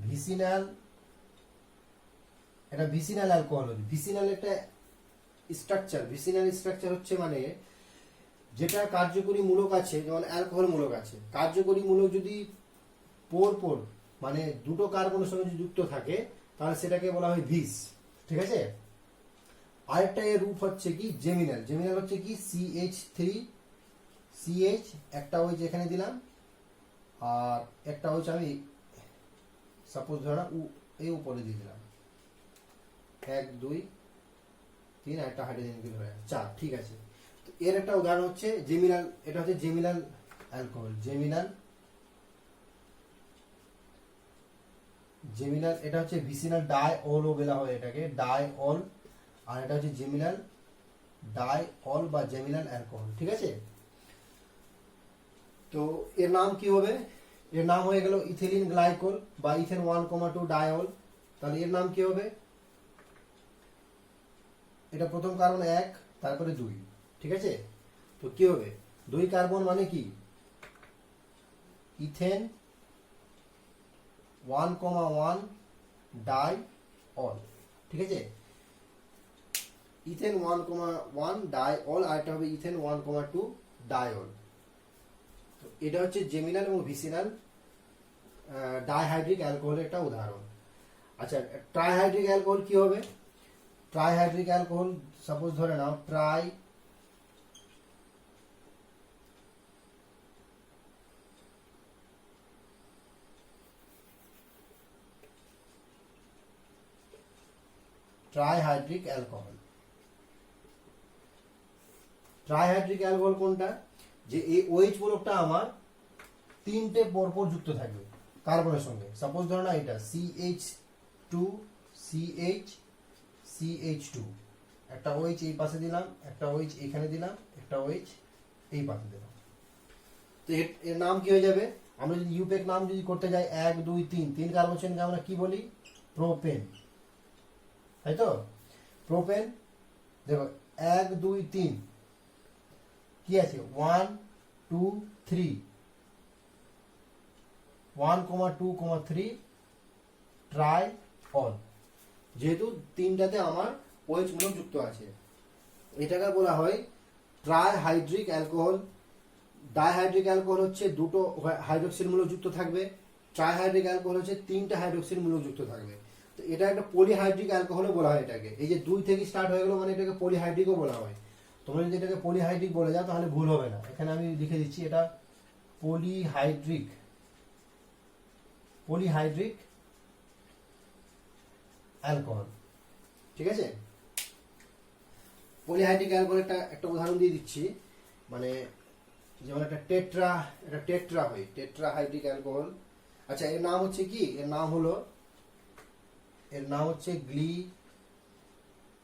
ভিসিনাল, এটা ভিসিনাল অ্যালকোহল। ভিসিনাল একটা স্ট্রাকচার, ভিসিনাল স্ট্রাকচার হচ্ছে মানে যেটা কার্যকরী মূলক আছে, যেমন অ্যালকোহল মূলক আছে, কার্যকরী মূলক যদি পর মানে দুটো কার্বনের সঙ্গে যদি যুক্ত থাকে তাহলে সেটাকে বলা হয় ভিস, ঠিক আছে। আরেকটা এর রূপ হচ্ছে কি জেমিনাল। জেমিনাল হচ্ছে কি CH3 CH, একটা OH এখানে দিলাম আর একটা OH আমি সাপোজ ধরা এই উপরে দিয়ে দিলাম, 1 2 3, একটা হাইড্রোজেন ধরে 4, ঠিক আছে। তো এর একটা উদাহরণ হচ্ছে জেমিনাল, এটা হচ্ছে জেমিনাল অ্যালকোহল, জেমিনাল, এটা হচ্ছে ভিসিনাল ডাইঅলও বলা হয় এটাকে, ডাইঅল, আর এটা হচ্ছে জেমিনাল ডাইঅল বা জেমিনাল অ্যালকোহল, ঠিক আছে। তো এর নাম কি হবে, এর নাম হয়ে গেল ইথিলিন গ্লাইকল বা ইথেন 1,2 ডাইঅল। তাহলে এর নাম কি হবে, এটা প্রথম কার্বন 1, তারপরে 2, ঠিক আছে। তো কি হবে, 2 কার্বন মানে কি ইথেন 1,1 ডাইঅল, ঠিক আছে, ইথেন 1,1 ডাইঅল, আর এটা হবে ইথেন 1,2 ডাইঅল। তো এটা হচ্ছে জেমিনাল এবং ভিসিনাল ডাইহাইড্রিক অ্যালকোহলের একটা উদাহরণ। আচ্ছা ট্রাইহাইড্রিক অ্যালকোহল কি হবে, ট্রাইহাইড্রিক অ্যালকোহল, সাপোজ ধরে নাও ট্রাইহাইড্রিক অ্যালকোহল। ট্রাইহাইড্রিক অ্যালকোহল কোনটা? যে এই OH মূলকটা আমার তিনটে পরপর যুক্ত থাকবে কার্বনের সঙ্গে। সাপোজ ধরো না এটা CH2 CH2, একটা OH এই পাশে দিলাম, একটা OH এইখানে দিলাম, একটা OH এই পাশে দিলাম। তো এর নাম কি হয়ে যাবে? আমরা যদি ইউপেক নাম যদি করতে যাই 1 2 3, 3 কার্বন চেনকে আমরা কি বলি? প্রোপেন, তাই তো? প্রোপেন। দেখো 1 2 3 কি আছে? 1 2 3, 1 2 3 ট্রাই অল। যেহেতু তিনটাতে আমার OH মূলক যুক্ত আছে, এটাকে বলা হয় ট্রাইহাইড্রিক অ্যালকোহল। ডাইহাইড্রিক অ্যালকোহল হচ্ছে দুটো হাইড্রোক্সিল মূলক যুক্ত থাকবে, ট্রাইহাইড্রিক অ্যালকোহল হচ্ছে তিনটা হাইড্রোক্সিল মূলক যুক্ত থাকবে। তো এটা একটা পলিহাইড্রিক অ্যালকোহলও বলা হয় এটাকে। এই যে 2 থেকে স্টার্ট হয়ে গেল মানে এটাকে পলিহাইড্রিকও বলা হয়। তোমরা যদি এটাকে পলিহাইড্রিক বলে যাও তাহলে ভুল হবে না। এখানে আমি লিখে দিচ্ছি এটা পলিহাইড্রিক অ্যালকোহল। ঠিক আছে? পলিহাইড্রিক অ্যালকোহল একটা উদাহরণ দিয়ে দিচ্ছি, মানে যেমন একটা টেট্রা হয়, টেট্রাহাইড্রিক অ্যালকোহল। আচ্ছা, এর নাম হচ্ছে কি? এর নাম হচ্ছে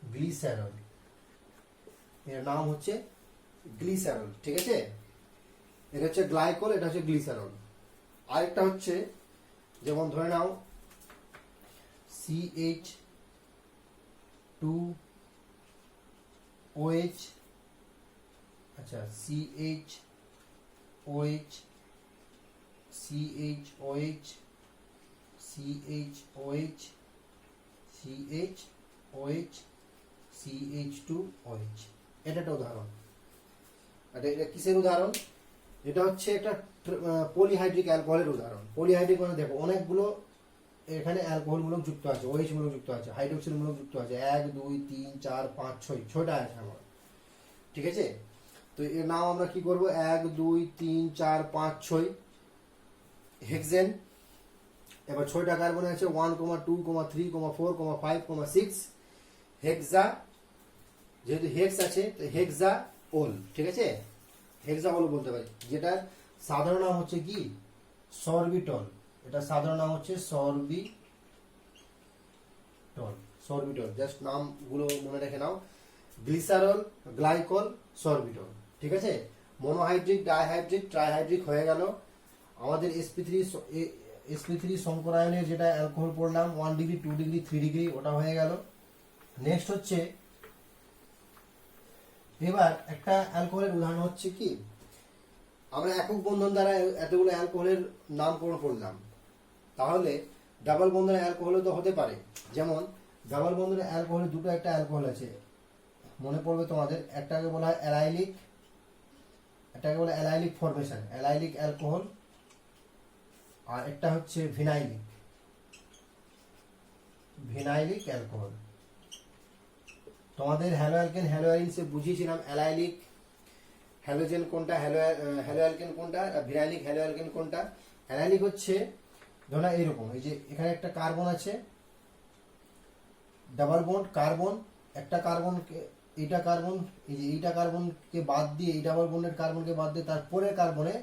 গ্লিসারল। এর নাম হচ্ছে গ্লিসারল। ঠিক আছে? এটা হচ্ছে গ্লাইকল, এটা হচ্ছে গ্লিসারল। আরেকটা হচ্ছে যেমন ধরে নাও CH2OH, আচ্ছা CHOH CH2OH, এটা একটা উদাহরণ। এটা কিসের উদাহরণ? এটা হচ্ছে একটা পলিহাইড্রিক অ্যালকোহলের উদাহরণ। পলিহাইড্রিক মানে দেখো অনেকগুলো এখানে অ্যালকোহল মূলক যুক্ত আছে, OH মূলক যুক্ত আছে, হাইড্রোক্সিল মূলক যুক্ত আছে, 1 2 3 4 5 6, 6টা আছে আমার। ঠিক আছে? তো এর নাম আমরা কি করব? 1 2 3 4 5 6 হেক্সেন। এবার 6টা কার্বন আছে 1 2 3 4 5 6 হেক্সা। যেহেতু হেক্স আছে তো হেক্সা ওল। ঠিক আছে? হেক্সা ওল বলতে পারি, যেটার সাধারণ নাম হচ্ছে কি? সরবিটল। এটা সাধারণ নাম হচ্ছে সরবিটল। জাস্ট নামগুলো মনে রেখে নাও, গ্লিসারল, গ্লাইকল, সরবিটল। ঠিক আছে? মনোহাইড্রিক, ডাইহাইড্রিক, ট্রাইহাইড্রিক হয়ে গেল। আমাদের sp3 সংকরায়নের যেটা অ্যালকোহল পড়লাম 1 ডিগ্রি 2 ডিগ্রি 3 ডিগ্রি, ওটা হয়ে গেল। নেক্সট হচ্ছে এবার একটা অ্যালকোহলের উদাহরণ হচ্ছে কি? আমরা একক বন্ধন দ্বারা এতগুলো অ্যালকোহলের নামকরণ করলাম, তাহলে ডাবল বন্ধনের অ্যালকোহলও তো হতে পারে। যেমন ডাবল বন্ধনের অ্যালকোহলের দুটো একটা অ্যালকোহল আছে, মনে পড়বে তোমাদের। একটাকে বলা হয় অ্যালাইলিক, একটাকে বলা হয় অ্যালাইলিক ফরমেশন, অ্যালাইলিক অ্যালকোহল। আর একটা হচ্ছে ভিনাইলিক অ্যালকোহল। তোমাদের হ্যালো অ্যালকেন হ্যালো অ্যালিনসে বুঝিয়েছিলাম অ্যালাইলিক হ্যালোজেন কোনটা, হ্যালো অ্যালকেন কোনটা, ভিনাইলিক হ্যালো অ্যালকেন কোনটা। অ্যালাইলিক হচ্ছে ধরো এইরকম, এই যে এখানে একটা কার্বন আছে, ডাবল বন্ড কার্বন, একটা কার্বনকে এইটা কার্বন, এই যে এইটা কার্বনকে বাদ দিয়ে এই ডাবল বন্ডের কার্বনকে বাদ দিয়ে তারপরে কার্বনে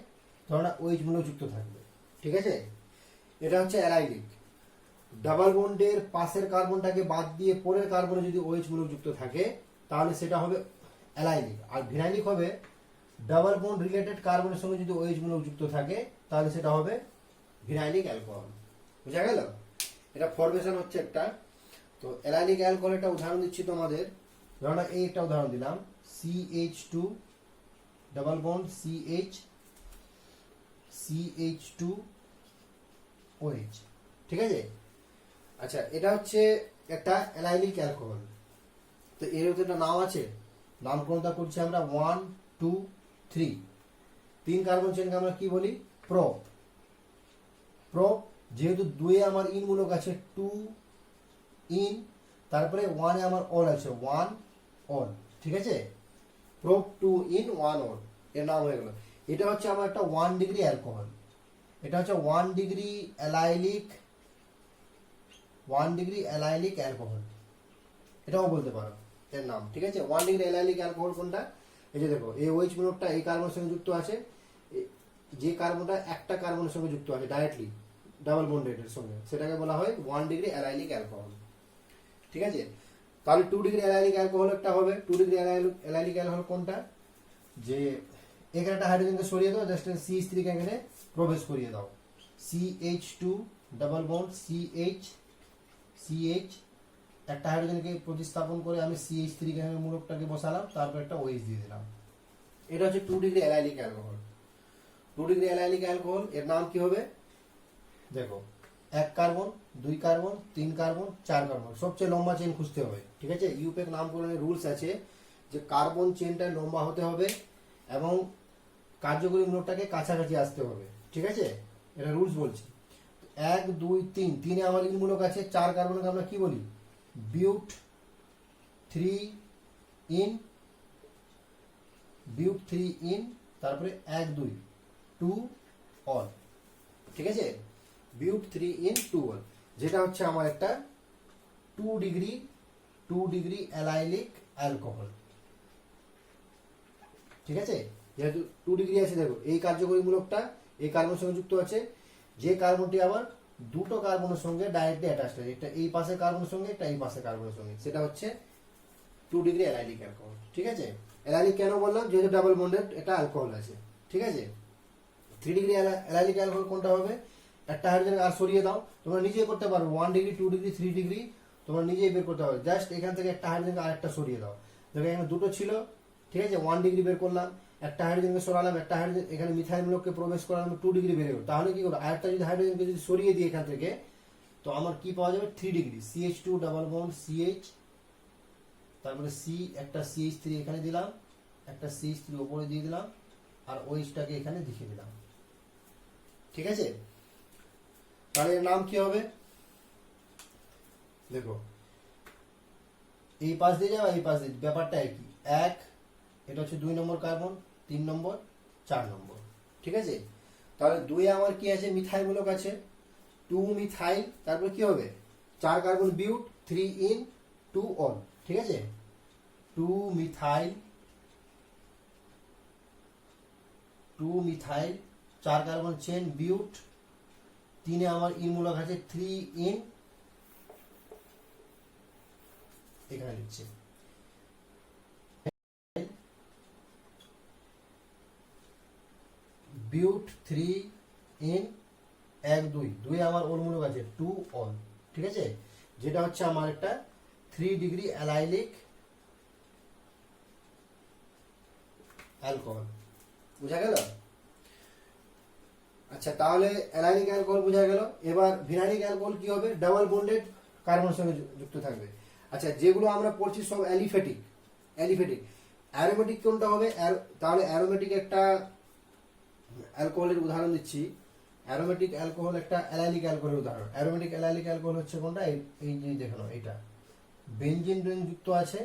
ধরো না OH মূলক যুক্ত থাকবে। ঠিক আছে? এটা হচ্ছে অ্যালাইলিক। ডাবল বন্ডের পাশের কার্বনটাকে বাদ দিয়ে পরের কার্বনে যদি OH মূলক যুক্ত থাকে তাহলে সেটা হবে অ্যালাইলিক। আর ভিনাইলিক হবে ডাবল বন্ড রিলেটেড কার্বনের সঙ্গে যদি OH মূলক যুক্ত থাকে তাহলে সেটা হবে ভিনাইলিক অ্যালকোহল। বুঝা গেল? এটা ফরমেশন হচ্ছে একটা। তো অ্যালাইলিক অ্যালকোহল একটা উদাহরণ দিচ্ছি তোমাদের। ধরো না এই একটা উদাহরণ দিলাম, CH2 ডাবল বন্ড CH2OH। ঠিক আছে? আচ্ছা, এটা হচ্ছে একটা অ্যালাইলিক অ্যালকোহল। তো এর একটা নাম আছে, নামকরণটা করছি আমরা 1 2 3। 3 কার্বন চেনকে আমরা কি বলি? প্রোপ। যেহেতু 2 আমার ইন মূলক আছে 2 ইন, তারপরে ওয়ানে আমার অল আছে, ওয়ান অল, ঠিক আছে, প্রোপ 2 ইন 1 অল, এর নাম হয়ে গেল। এটা হচ্ছে আমার একটা 1 ডিগ্রি অ্যালকোহল, এটা হচ্ছে 1 degree allylic, 1 degree allylic alcohol, এটাও বলতে পারো এর নাম, ঠিক আছে। 1 ডিগ্রি অ্যালাইলিক অ্যালকোহল কোনটা, এই যে দেখো এই OH গ্রুপটা এই কার্বনের সঙ্গে যুক্ত আছে, যে কার্বনটা একটা কার্বনের সঙ্গে যুক্ত আছে ডাইরেক্টলি ডাবল বন্ডেডের সঙ্গে, সেটাকে বলা হয় 1 ডিগ্রি অ্যালাইলিক অ্যালকোহল, ঠিক আছে। তাহলে 2 ডিগ্রি অ্যালাইলিক অ্যালকোহল একটা হবে। 2 ডিগ্রি অ্যালাইলিক অ্যালকোহল কোনটা, যে এখানে একটা হাইড্রোজেনকে সরিয়ে দাও, জাস্ট CH3 কে এখানে প্রবেশ করিয়ে দাও, CH2 ডাবল বন্ড CH একটা হাইড্রোজেনকে প্রতিস্থাপন করে আমি CH3 কে এখানে মূলকটাকে বসালাম, তারপর একটা OH দিয়ে দিলাম। এটা হচ্ছে 2 degree allylic alcohol. 2 degree allylic alcohol এর নাম কি হবে, দেখো 1 কার্বন, 2 কার্বন, 3 কার্বন, 4 কার্বন, সবচেয়ে লম্বা চেন খুঁজতে হবে, ঠিক আছে। ইউপেক নামকরণের রুলস আছে যে কার্বন চেনটা লম্বা হতে হবে এবং কার্যকরী মূলকটাকে কাছাকাছি আসতে হবে, ঠিক আছে, এটা রুলস বলছি। 1 2 3, 3 এ আমার মূলক আছে, 4 কার্বনকে আমরা কি বলি, বিউট 3 ইন, তারপরে 1 2 2 অল, ঠিক আছে, বিউট 3 ইন 2 অল, যেটা হচ্ছে আমার একটা 2 ডিগ্রি অ্যালাইলিক অ্যালকোহল, ঠিক আছে। যেহেতু 2 ডিগ্রি আছে, দেখো এই কার্যকরী মূলকটা এই কার্বনের সঙ্গে যুক্ত আছে, যে কার্বনটি আবার দুটো কার্বনের সঙ্গে ডাইরেক্টলি অ্যাটাচড আছে, একটা এই পাশে কার্বনের সঙ্গে, একটা এই পাশে কার্বনের সঙ্গে, সেটা হচ্ছে 2 ডিগ্রি অ্যালাইলিক অ্যালকোহল, ঠিক আছে। অ্যালাইলিক কেন বললাম, যেহেতু ডাবল বন্ডেড এটা অ্যালকোহল আছে, ঠিক আছে। 3 ডিগ্রি অ্যালাইলিক অ্যালকোহল কোনটা হবে, একটা হাইড্রোজেন আর সরিয়ে দাও, তোমরা নিজেই করতে পারো, 1 ডিগ্রি 2 ডিগ্রি 3 ডিগ্রি তোমরা নিজেই বের করতে পারো, জাস্ট এখান থেকে একটা হাইড্রোজেন আরেকটা সরিয়ে দাও, দেখো এখানে দুটো ছিল, ঠিক আছে, 1 ডিগ্রি বের করলাম, একটা হাইড্রোজেনকে সরালাম, একটা হাইড্রোজেন এখানে মিথাইল মূলককে প্রবেশ করালাম, 2 ডিগ্রি বের হলো, তাহলে কি করবো, আরেকটা যদি হাইড্রোজেনকে যদি সরিয়ে দিই এখান থেকে, তো আমার কি পাওয়া যাবে, 3 degree, CH2 double bond CH, তারপরে একটা CH3 এখানে দিলাম, একটা CH3 উপরে দিয়ে দিলাম, আর OH-টাকে এখানে দেখিয়ে দিলাম, ঠিক আছে। তাহলে এর নাম কি হবে, দেখো এই পাশ দিয়ে যাও, এই পাশ দিয়ে, ব্যাপারটা একই, এক, এটা হচ্ছে 2 নম্বর কার্বন, 3 নম্বর, 4 নম্বর, ঠিক আছে। তাহলে 2 এ আমার কি আছে, মিথাইল মূলক আছে, 2 মিথাইল, তারপর কি হবে, 4 কার্বন বিউট 3 ইন 2 অল, ঠিক আছে, 2 মিথাইল 4 কার্বন চেন বিউট, 3 এ আমার ইন মূলক আছে 3 ইন, এখানে লিখছে বিউট 3 ইন 1 2, 2 আমার ওর মূলক আছে 2 অল, ঠিক আছে, যেটা হচ্ছে আমার একটা 3 ডিগ্রি অ্যালাইলিক অ্যালকোহল, বুঝা গেল। আচ্ছা, তাহলে অ্যালাইলিক অ্যালকোহল বোঝা গেল। এবার ভিনাইলিক অ্যালকোহল কি হবে, ডাবল বন্ডেড কার্বনের সঙ্গে যুক্ত থাকবে। আচ্ছা, যেগুলো আমরা পড়ছি সব অ্যালিফেটিক, অ্যারোমেটিক কোনটা হবে, তাহলে অ্যারোমেটিক একটা অ্যালকোহলের উদাহরণ দিচ্ছি, অ্যারোমেটিক অ্যালকোহল একটা অ্যালাইলিক অ্যালকোহলের উদাহরণ। অ্যারোমেটিক অ্যালাইলিক অ্যালকোহল হচ্ছে কোনটা, এই যে দেখানো, এইটা বেনজিন রিং যুক্ত আছে,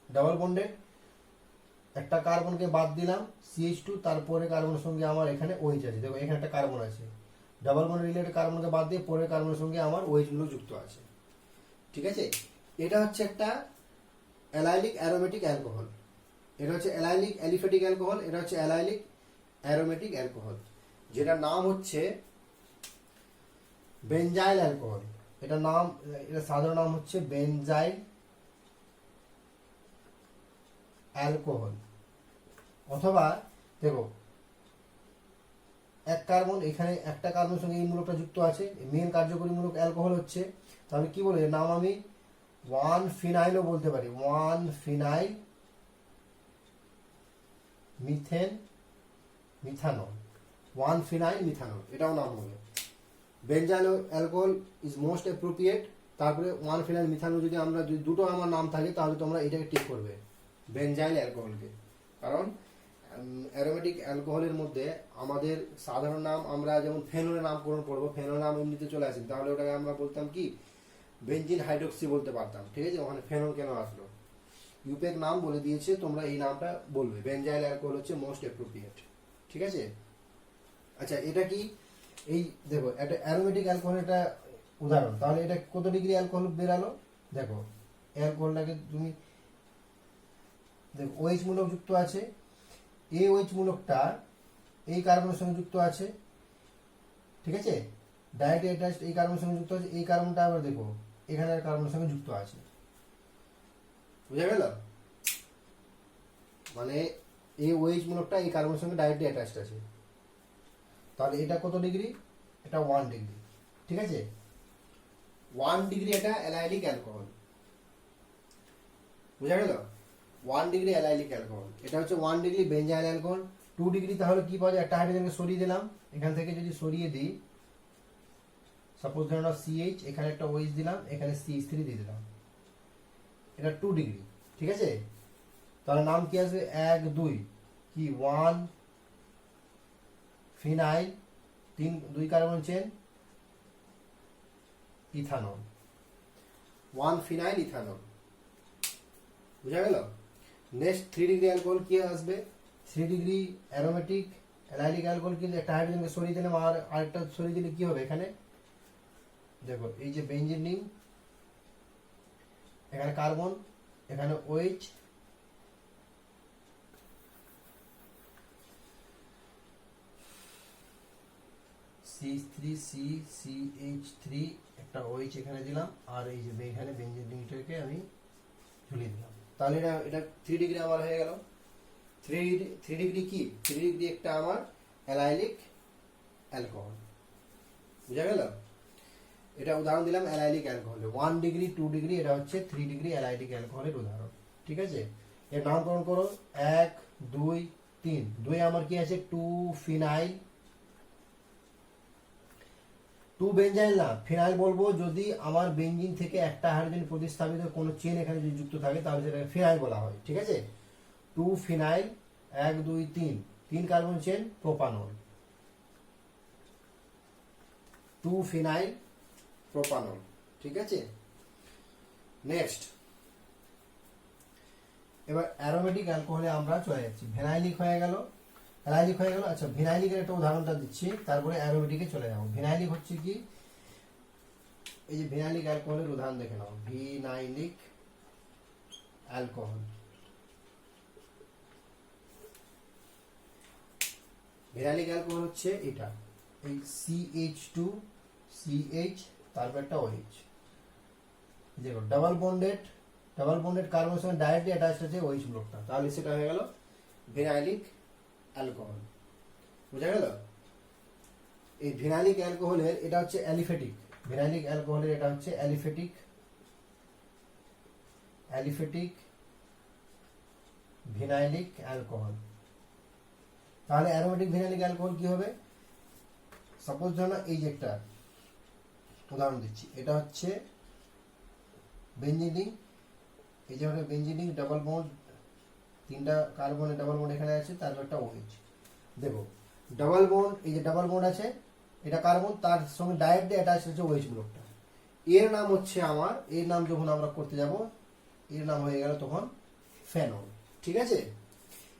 ডাবল বন্ডেড, একটা কার্বনকে বাদ দিলাম CH2, তারপরে কার্বনের সঙ্গে আমার এখানে OH আছে, দেখো এখানে একটা কার্বন আছে, ডাবল বন্ড রিলেটেড কার্বনকে বাদ দিয়ে পরের কার্বনের সঙ্গে আমার OH গুলো যুক্ত আছে, ঠিক আছে। এটা হচ্ছে একটা অ্যালাইলিক অ্যারোমেটিক অ্যালকোহল, এটা হচ্ছে অ্যালাইলিক অ্যালিফেটিক অ্যালকোহল, এটা হচ্ছে অ্যালাইলিক অ্যারোমেটিক অ্যালকোহল, যেটার নাম হচ্ছে বেনজাইল অ্যালকোহল। এটা সাধারণ নাম হচ্ছে বেনজাইল অ্যালকোহল। অথবা দেখো এক কার্বন, এখানে একটা কার্বনের সঙ্গে এই মূলকটা যুক্ত আছে, মেন কার্যকরী মূলক অ্যালকোহল হচ্ছে, তাহলে কি বলে নাম আমি 1 ফিনাইলও বলতে পারি, 1 ফিনাইল মিথানল, 1 ফিনাইল মিথানল, এটাও নাম হবে। Benzyl alcohol is most appropriate, তারপরে 1 ফিনাইল মিথানল, যদি আমরা দুটো আমার নাম থাকে তাহলে তোমরা এটাকে টিক করবে বেনজাইল অ্যালকোহলকে, কারণ অ্যারোমেটিক অ্যালকোহলের মধ্যে আমাদের সাধারণ নাম আমরা যেমন ফেনলের নামকরণ করবো, ফেনল নাম এমনিতে চলে আসেন, তাহলে ওটাকে আমরা বলতাম কি বেঞ্জিন হাইড্রোক্সি বলতে পারতাম, ঠিক আছে। ওখানে ফেনল কেন আসলো, ইউপেক নাম বলে দিয়েছে, তোমরা এই নামটা বলবে, বেঞ্জাইল অ্যালকোহল হচ্ছে মোস্ট অ্যাপ্রোপ্রিয়েট, ঠিক আছে। আচ্ছা এটা কি, এই দেখো একটা অ্যারোমেটিক অ্যালকোহল একটা উদাহরণ, তাহলে এটা কত ডিগ্রি অ্যালকোহল বেরালো, দেখো অ্যালকোহলটাকে তুমি দেখো OH মূলক যুক্ত আছে, এই OH মূলকটা এই কার্বনের সঙ্গে যুক্ত আছে, ঠিক আছে, ডাইরেক্টলি অ্যাটাচড এই কার্বনের সঙ্গে যুক্ত আছে, এই কার্বনটা আবার দেখো এখানে কার্বনের সঙ্গে যুক্ত আছে, বুঝা গেল, মানে এই OH মূলকটা এই কার্বনের সঙ্গে ডাইরেক্টলি অ্যাটাচড আছে, তাহলে এটা কত ডিগ্রি, এটা 1 ডিগ্রি, ঠিক আছে, 1 ডিগ্রি এটা অ্যালাইলিক অ্যালকোহল, বুঝা গেল, 1 ডিগ্রি অ্যালাইলিক অ্যালকোহল, এটা হচ্ছে 1 ডিগ্রি বেঞ্জাইল অ্যালকোহল। 2 ডিগ্রি তাহলে কি পাওয়া যায়, একটা হাইড্রোজেনকে সরিয়ে দিলাম, এখান থেকে যদি সরিয়ে দিই, সাপোজ ধরে নাও CH, এখানে একটা OH দিলাম, এখানে CH3 দিয়ে দিলাম, এটা 2 ডিগ্রি, ঠিক আছে, তাহলে নাম কি আসবে 1 2 কি 1 phenyl 2 carbon chain ethanol, 1 phenyl ethanol, বুঝা গেল। নেক্সট 3 ডিগ্রি অ্যালকোহল কি আসবে, 3 ডিগ্রি অ্যারোমেটিক অ্যালাইলিক অ্যালকোহল, কিন্তু একটা হাইড্রোজেনকে সরিয়ে দিলাম আর আরেকটা সরিয়ে দিলে কি হবে, এখানে দেখো এই যে বেঞ্জিন রিং, এখানে কার্বন, এখানে OH, CH3 একটা OH এখানে দিলাম, আর এই যে এখানে বেঞ্জিন রিংটাকে আমি ঝুলিয়ে দিলাম, তাহলে এটা 3 ডিগ্রি আমার হয়ে গেল। 3 ডিগ্রি কি, 3 ডিগ্রি একটা আমার অ্যালাইলিক অ্যালকোহল, বুঝা গেল, এটা উদাহরণ দিলাম অ্যালাইলিক অ্যালকোহলের। 1 ডিগ্রি 2 ডিগ্রি এটা হচ্ছে 3 ডিগ্রি অ্যালাইলিক অ্যালকোহলের উদাহরণ, ঠিক আছে। এর নামকরণ করো 1 2 3, 2 আমার কি আছে 2 ফিনাইল, 2 বেঞ্জাইল না ফিনাইল বলবো যদি আমার বেঞ্জিন থেকে একটা হাইড্রোজেন প্রতিস্থাপিত কোনো চেন এখানে যদি যুক্ত থাকে তাহলে সেটাকে ফিনাইল বলা হয়, ঠিক আছে। 2 phenyl 1 2 3 carbon chain propanol, 2 phenyl propanol, ঠিক আছে। নেক্সট এবার অ্যারোমেটিক অ্যালকোহলে আমরা চলে যাচ্ছি, ভিনাইলিক হয়ে গেল, অ্যালাইলিক হয়ে গেল। আচ্ছা ভিনাইলিকের একটা উদাহরণটা দিচ্ছি, তারপরে অ্যারোমেটিকে চলে যাবো। ভিনাইলিক হচ্ছে কি, এই যে ভিনাইলিক অ্যালকোহলের উদাহরণ দেখে নাও, ভিনাইলিক অ্যালকোহল, ভিনাইলিক অ্যালকোহল হচ্ছে এটা, এই CH2CH তারপর একটা OH, দেখো ডাবল বন্ডেড কার্বনের সঙ্গে ডাইরেক্টলি অ্যাটাচড আছে OH ব্লকটা, তাহলে সেটা হয়ে গেল ভিনাইলিক অ্যালকোহল, বুঝা গেল। এই ভিনাইলিক অ্যালকোহলের এটা হচ্ছে অ্যালিফেটিক, ভিনাইলিক অ্যালকোহলের এটা হচ্ছে অ্যালিফেটিক ভিনাইলিক অ্যালকোহল। তাহলে অ্যারোমেটিক ভিনাইলিক অ্যালকোহল কি হবে, সাপোজ ধরো এই যে একটা উদাহরণ দিচ্ছি, এটা হচ্ছে বেঞ্জিন রিং, এই যে বেঞ্জিন রিং ডাবল বন্ড, 3টা কার্বনের ডাবল বন্ড এখানে আছে, তারপর একটা OH, দেখো ডাবল বন্ড, এই যে ডাবল বন্ড আছে, এটা কার্বন, তার সঙ্গে ডাইরেক্টলি অ্যাটাচ হচ্ছে OH ব্লকটা, এর নাম হচ্ছে আমার, এর নাম যখন আমরা করতে যাব এর নাম হয়ে গেল তখন ফেনল, ঠিক আছে।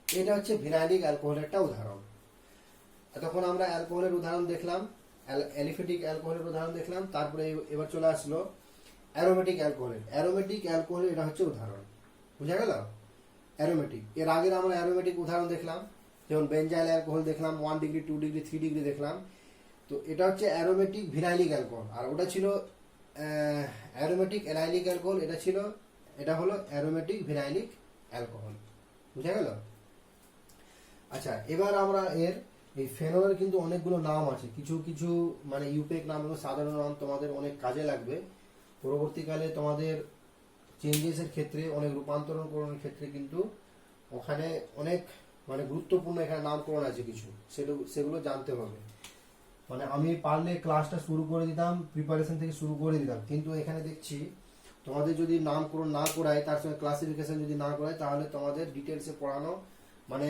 এটা হচ্ছে ভিনাইলিক অ্যালকোহলের একটা উদাহরণ। তখন আমরা অ্যালকোহলের উদাহরণ দেখলাম, অ্যালিফেটিক অ্যালকোহলের উদাহরণ দেখলাম, তারপরে এবার চলে আসলো অ্যারোমেটিক অ্যালকোহলের এটা হচ্ছে উদাহরণ, বুঝা গেল। অ্যারোমেটিক, এর আগের আমরা অ্যারোমেটিক উদাহরণ দেখলাম, যেমন বেঞ্জাইল অ্যালকোহল দেখলাম, 1 ডিগ্রি 2 ডিগ্রি 3 ডিগ্রি দেখলাম, তো এটা হচ্ছে অ্যারোমেটিক ভিনাইলিক অ্যালকোহল, আর ওটা ছিল অ্যারোমেটিক অ্যালাইলিক অ্যালকোহল, এটা হলো অ্যারোমেটিক ভিনাইলিক অ্যালকোহল, বুঝা গেল। আচ্ছা এবার আমরা এই ফেনলের কিন্তু অনেকগুলো নাম আছে, কিছু কিছু মানে ইউপেক নাম এবং সাধারণ নাম তোমাদের অনেক কাজে লাগবে পরবর্তীকালে, তোমাদের চেঞ্জেসের ক্ষেত্রে, অনেক রূপান্তরণ করণের ক্ষেত্রে কিন্তু ওখানে অনেক মানে গুরুত্বপূর্ণ এখানে নামকরণ আছে কিছু, সেগুলো জানতে হবে। মানে আমি পারলে ক্লাসটা শুরু করে দিতাম, প্রিপারেশন থেকে শুরু করে দিতাম, কিন্তু এখানে দেখছি তোমাদের যদি নামকরণ না করায়, তার সঙ্গে ক্লাসিফিকেশন যদি না করায়, তাহলে তোমাদের ডিটেলসে পড়ানো মানে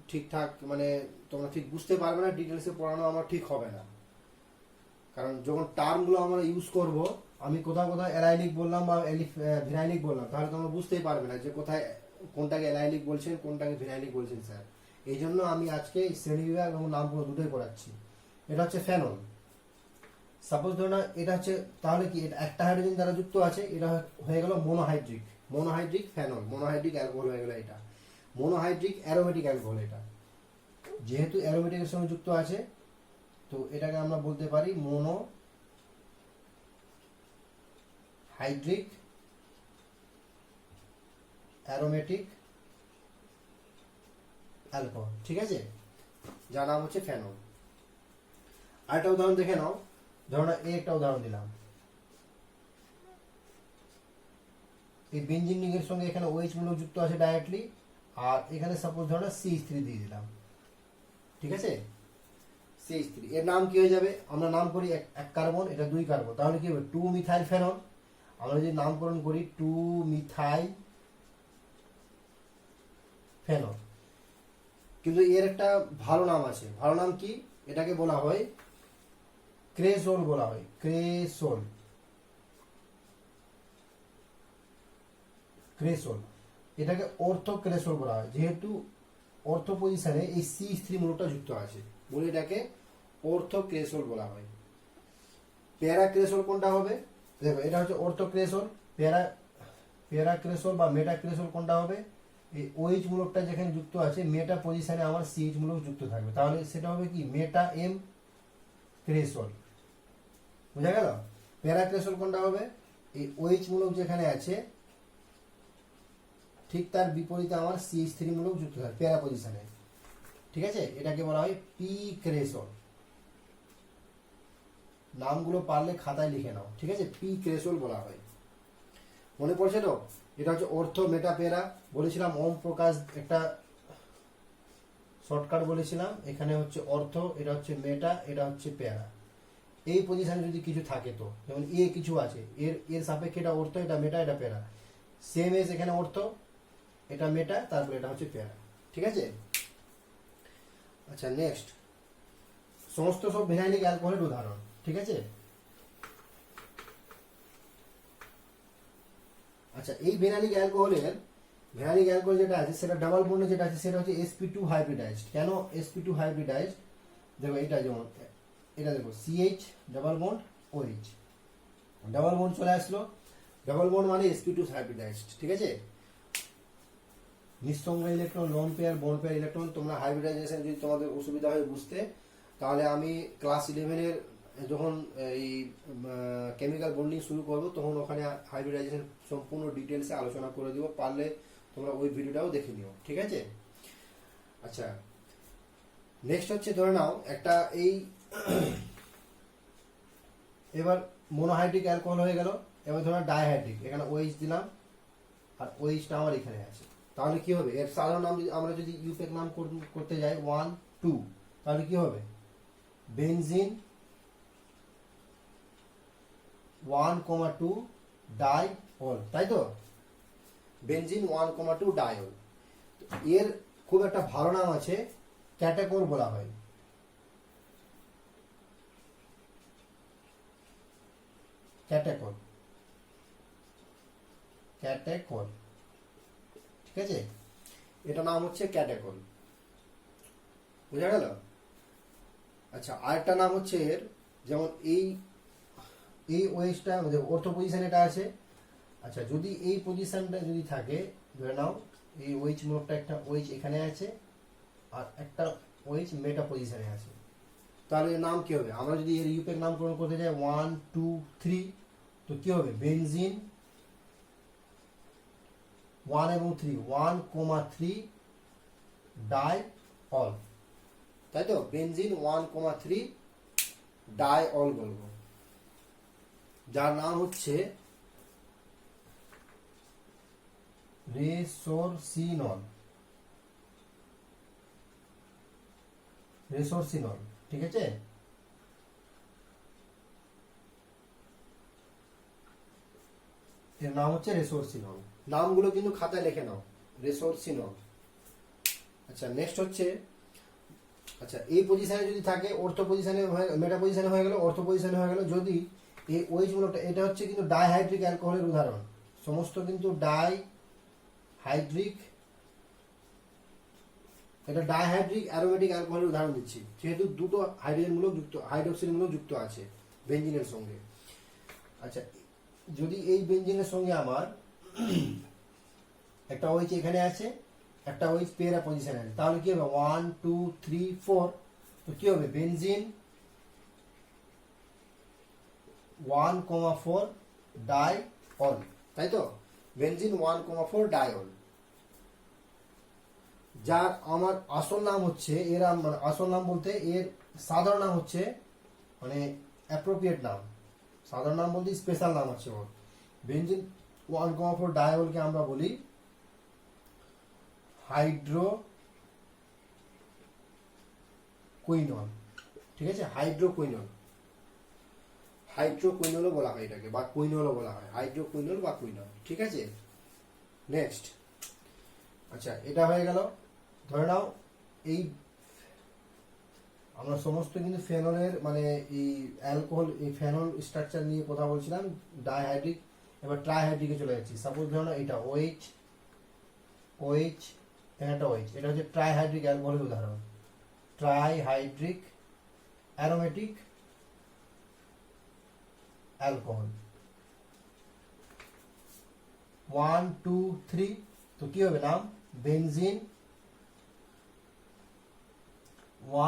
ঠিকঠাক মানে তোমরা ঠিক বুঝতে পারবে না, ডিটেলসে পড়ানো আমার ঠিক হবে না। কারণ যখন টার্মগুলো আমরা ইউজ করব, আমি কোথাও কোথাও অ্যালাইলিক বললাম বা ভিনাইলিক বললাম, তাহলে তোমরা বুঝতেই পারবে না যে কোথায় কোনটাকে অ্যালাইলিক বলছেন কোনটাকে ভিনাইলিক বলছেন স্যার। এই জন্য আমি আজকে শ্রেণীবিভাগ এবং নামগুলো দুটোই পড়াচ্ছি। এটা হচ্ছে ফেনল। সাপোজ ধরো না এটা হচ্ছে, তাহলে কি এটা একটা হাইড্রোজেন দ্বারা যুক্ত আছে, এটা হয়ে গেল monohydric. Monohydric phenol, monohydric alcohol হয়ে গেল এটা। মোনোহাইড্রিক অ্যারোমেটিক অ্যালকোহল এটা, যেহেতু অ্যারোমেটিকের সঙ্গে যুক্ত আছে তো এটাকে আমরা বলতে পারি মোনো হাইড্রিক অ্যারোমেটিক অ্যালকোহল, ঠিক আছে, যার নাম হচ্ছে ফেনল। আরেকটা উদাহরণ দেখে নাও, ধরো না এই একটা উদাহরণ দিলাম, এই বেঞ্জিন রিং এর সঙ্গে এখানে OH মূলক যুক্ত আছে ডাইরেক্টলি, আর এখানে সাপোজ ধরো না CH3 দিয়ে দিলাম, ঠিক আছে। CH3 এর নাম কি হয়ে যাবে, আমরা নাম করি এক কার্বন, এটা 2 কার্বন, তাহলে কি হবে 2 মিথাইল ফেনল। আমরা যদি নামকরণ করি 2 মিথাইল ফেনল। কিন্তু এর একটা ভালো নাম আছে, ভালো নাম কি, এটাকে বলা হয় ক্রেসোল বলা হয়, ক্রেসোল। ক্রেসোল এটাকে অর্থ ক্রেসোল বলা হয়, যেহেতু অর্থ পজিশনে এই CH3 মূলকটা যুক্ত আছে বলে এটাকে অর্থ ক্রেসোল বলা হয়। প্যারা ক্রেসোল কোনটা হবে, দেখো এটা হচ্ছে অর্থ ক্রেসোল। প্যারা ক্রেসোল বা মেটা ক্রেসোল কোনটা হবে, এই OH মূলকটা যেখানে যুক্ত আছে মেটা পজিশনে আমার CH মূলক যুক্ত থাকবে, তাহলে সেটা হবে কি মেটা M ক্রেসোল। বুঝা গেল। প্যারা ক্রেসোল কোনটা হবে, এই OH মূলক যেখানে আছে ঠিক তার বিপরীতে আমার CH3 মূলক যুক্ত থাকবে প্যারা পজিশনে, ঠিক আছে, এটাকে বলা হয় পি ক্রেসোল। নামগুলো পারলে খাতায় লিখে নাও, ঠিক আছে, পি ক্রেসোল বলা হয়। মনে পড়ছে তো, এটা হচ্ছে অর্থ মেটা প্যারা বলেছিলাম, ওম প্রকাশ একটা শর্টকাট বলেছিলাম, এখানে হচ্ছে অর্থ, এটা হচ্ছে মেটা, এটা হচ্ছে প্যারা। এই পজিশনে যদি কিছু থাকে তো, যেমন এ কিছু আছে, এর সাপেক্ষে এটা অর্থ, এটা মেটা, এটা প্যারা। সেম এজ এখানে অর্থ, এটা মেটা, তারপরে এটা হচ্ছে প্যারা, ঠিক আছে। আচ্ছা নেক্সট, সমস্ত সব ভিনাইলিক অ্যালকোহলের উদাহরণ, ঠিক আছে। আচ্ছা এই ভিনাইলিক অ্যালকোহল যেটা আছে সেটা ডাবল বন্ডে যেটা আছে সেটা হচ্ছে sp2 হাইব্রিডাইজড। কেন sp2 হাইব্রিডাইজড, দেখো এটা যেমন এটা দেখো CH double bond OH, double bond চলে আসলো, ডাবল বন্ড মানে sp2 হাইব্রিডাইজড, ঠিক আছে। নিঃসঙ্গ electron, lone pair, bond pair electron. তোমরা হাইব্রিডাইজেশন যদি তোমাদের অসুবিধা হয় বুঝতে, তাহলে আমি ক্লাস 11-এর যখন এই কেমিক্যাল বন্ডিং শুরু করব তখন ওখানে হাইব্রিডাইজেশন সম্পূর্ণ ডিটেলসে আলোচনা করে দিব, পারলে তোমরা ওই ভিডিওটাও দেখে নিও, ঠিক আছে। আচ্ছা নেক্সট হচ্ছে ধরে নাও একটা এই এবার মোনোহাইড্রিক অ্যালকোহল হয়ে গেল, এবার ধরো ডাইহাইড্রিক, এখানে OH দিলাম আর OH-টা আমার এখানে আছে, তাহলে কি হবে, এর সাধারণ নাম আমরা যদি ইউপেক নাম করতে যাই 1 2, তাহলে কি হবে বেনজিন 1,2 ডাইঅল, তাই তো, বেনজিন 1,2 ডাইঅল। এর খুব একটা ভালো নাম আছে, ক্যাটাকল বলা হয়। ক্যাটাকল, ক্যাটাকল, ঠিক আছে, এটা নাম হচ্ছে ক্যাটাকল, বুঝা গেল। আচ্ছা আরেকটা নাম হচ্ছে এর, যেমন এই OH-টা অর্থ পজিশন এটা আছে। আচ্ছা যদি এই পজিশনটা যদি থাকে, ধরে নাও এই OH মূলকটা একটা OH এখানে আছে আর একটা OH মেটা পজিশনে আছে, তাহলে এর নাম কি হবে, আমরা যদি এর ইউপেক নামকরণ করতে যাই 1 2 3, তো কি হবে বেনজিন 1 এবং 3 1,3 ডাইঅল, তাই তো, বেনজিন 1,3 ডাইঅল বলবো, যার নাম হচ্ছে রেসোরসিনল, রেসোরসিনল, ঠিক আছে। এর নাম হচ্ছে রেসোরসিনল। নামগুলো কিন্তু খাতায় লিখে নাও, রেসোরসিনল। আচ্ছা নেক্সট হচ্ছে, আচ্ছা এই পজিশনে যদি থাকে অর্থ পজিশনে মেটা পজিশনে হয়ে গেল, অর্থ পজিশনে হয়ে গেল। যদি এই ওইচ মূলকটা, এটা হচ্ছে কিন্তু ডাইহাইড্রিক অ্যালকোহলের উদাহরণ, সমস্ত কিন্তু ডাইহাইড্রিক, এটা ডাইহাইড্রিক অ্যারোমেটিক অ্যালকোহলের উদাহরণ দিচ্ছি, যেহেতু দুটো হাইড্রোজেন মূলক যুক্ত, হাইড্রোক্সিল মূলক যুক্ত আছে বেঞ্জিনের সঙ্গে। আচ্ছা যদি এই বেঞ্জিনের সঙ্গে আমার একটা ওইচ এখানে আছে, একটা ওইচ পেরা পজিশনে আছে, তাহলে কি হবে 1 2 3 4, তো কি হবে বেনজিন 1,4 ডাইঅল, তাই তো, বেনজিন 1,4 ডাইঅল। যার আমার আসল নাম হচ্ছে, এর মানে আসল নাম বলতে এর সাধারণ নাম হচ্ছে, মানে অ্যাপ্রোপ্রিয়েট নাম, সাধারণ নাম বলতে স্পেশাল নাম হচ্ছে ওর। বেনজিন 1,4 ডাইঅলকে আমরা বলি হাইড্রোকুইনল, ঠিক আছে, হাইড্রোকুইনল, হাইড্রোকুইনলও বলা হয় এটাকে, বা কুইনলও বলা হয়, হাইড্রোকুইনল বা কুইনল, ঠিক আছে। নেক্সট, আচ্ছা এটা হয়ে গেল। ধরে নাও এই আমরা সমস্ত কিন্তু ফেনলের মানে এই অ্যালকোহল, এই ফেনল স্ট্রাকচার নিয়ে কথা বলছিলাম, ডাইহাইড্রিক, এবার ট্রাইহাইড্রিকে চলে যাচ্ছি। সাপোজ ধরো না এটা ওএইচ, ওএইচ, একটা ওএইচ, এটা হচ্ছে ট্রাইহাইড্রিক অ্যালকোহলের উদাহরণ, ট্রাইহাইড্রিক অ্যারোমেটিক অ্যালকোহল। 1 2 3, তো কি হবে নাম বেনজিন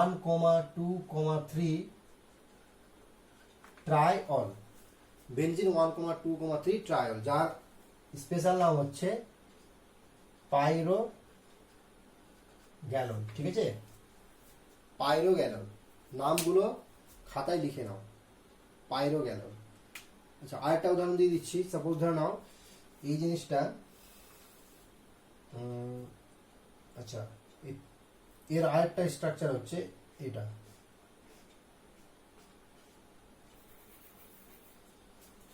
1,2,3 ট্রাইঅল, বেনজিন 1,2,3 ট্রাইঅল, যার স্পেশাল নাম হচ্ছে পাইরো গ্যালন, ঠিক আছে, পাইরো গ্যালন। নামগুলো খাতায় লিখে নাও, পাইরো গ্যালন। আচ্ছা আরেকটা উদাহরণ দিয়ে দিচ্ছি। সাপোজ ধরে নাও এই জিনিসটা, আচ্ছা এর আরেকটা স্ট্রাকচার হচ্ছে এটা,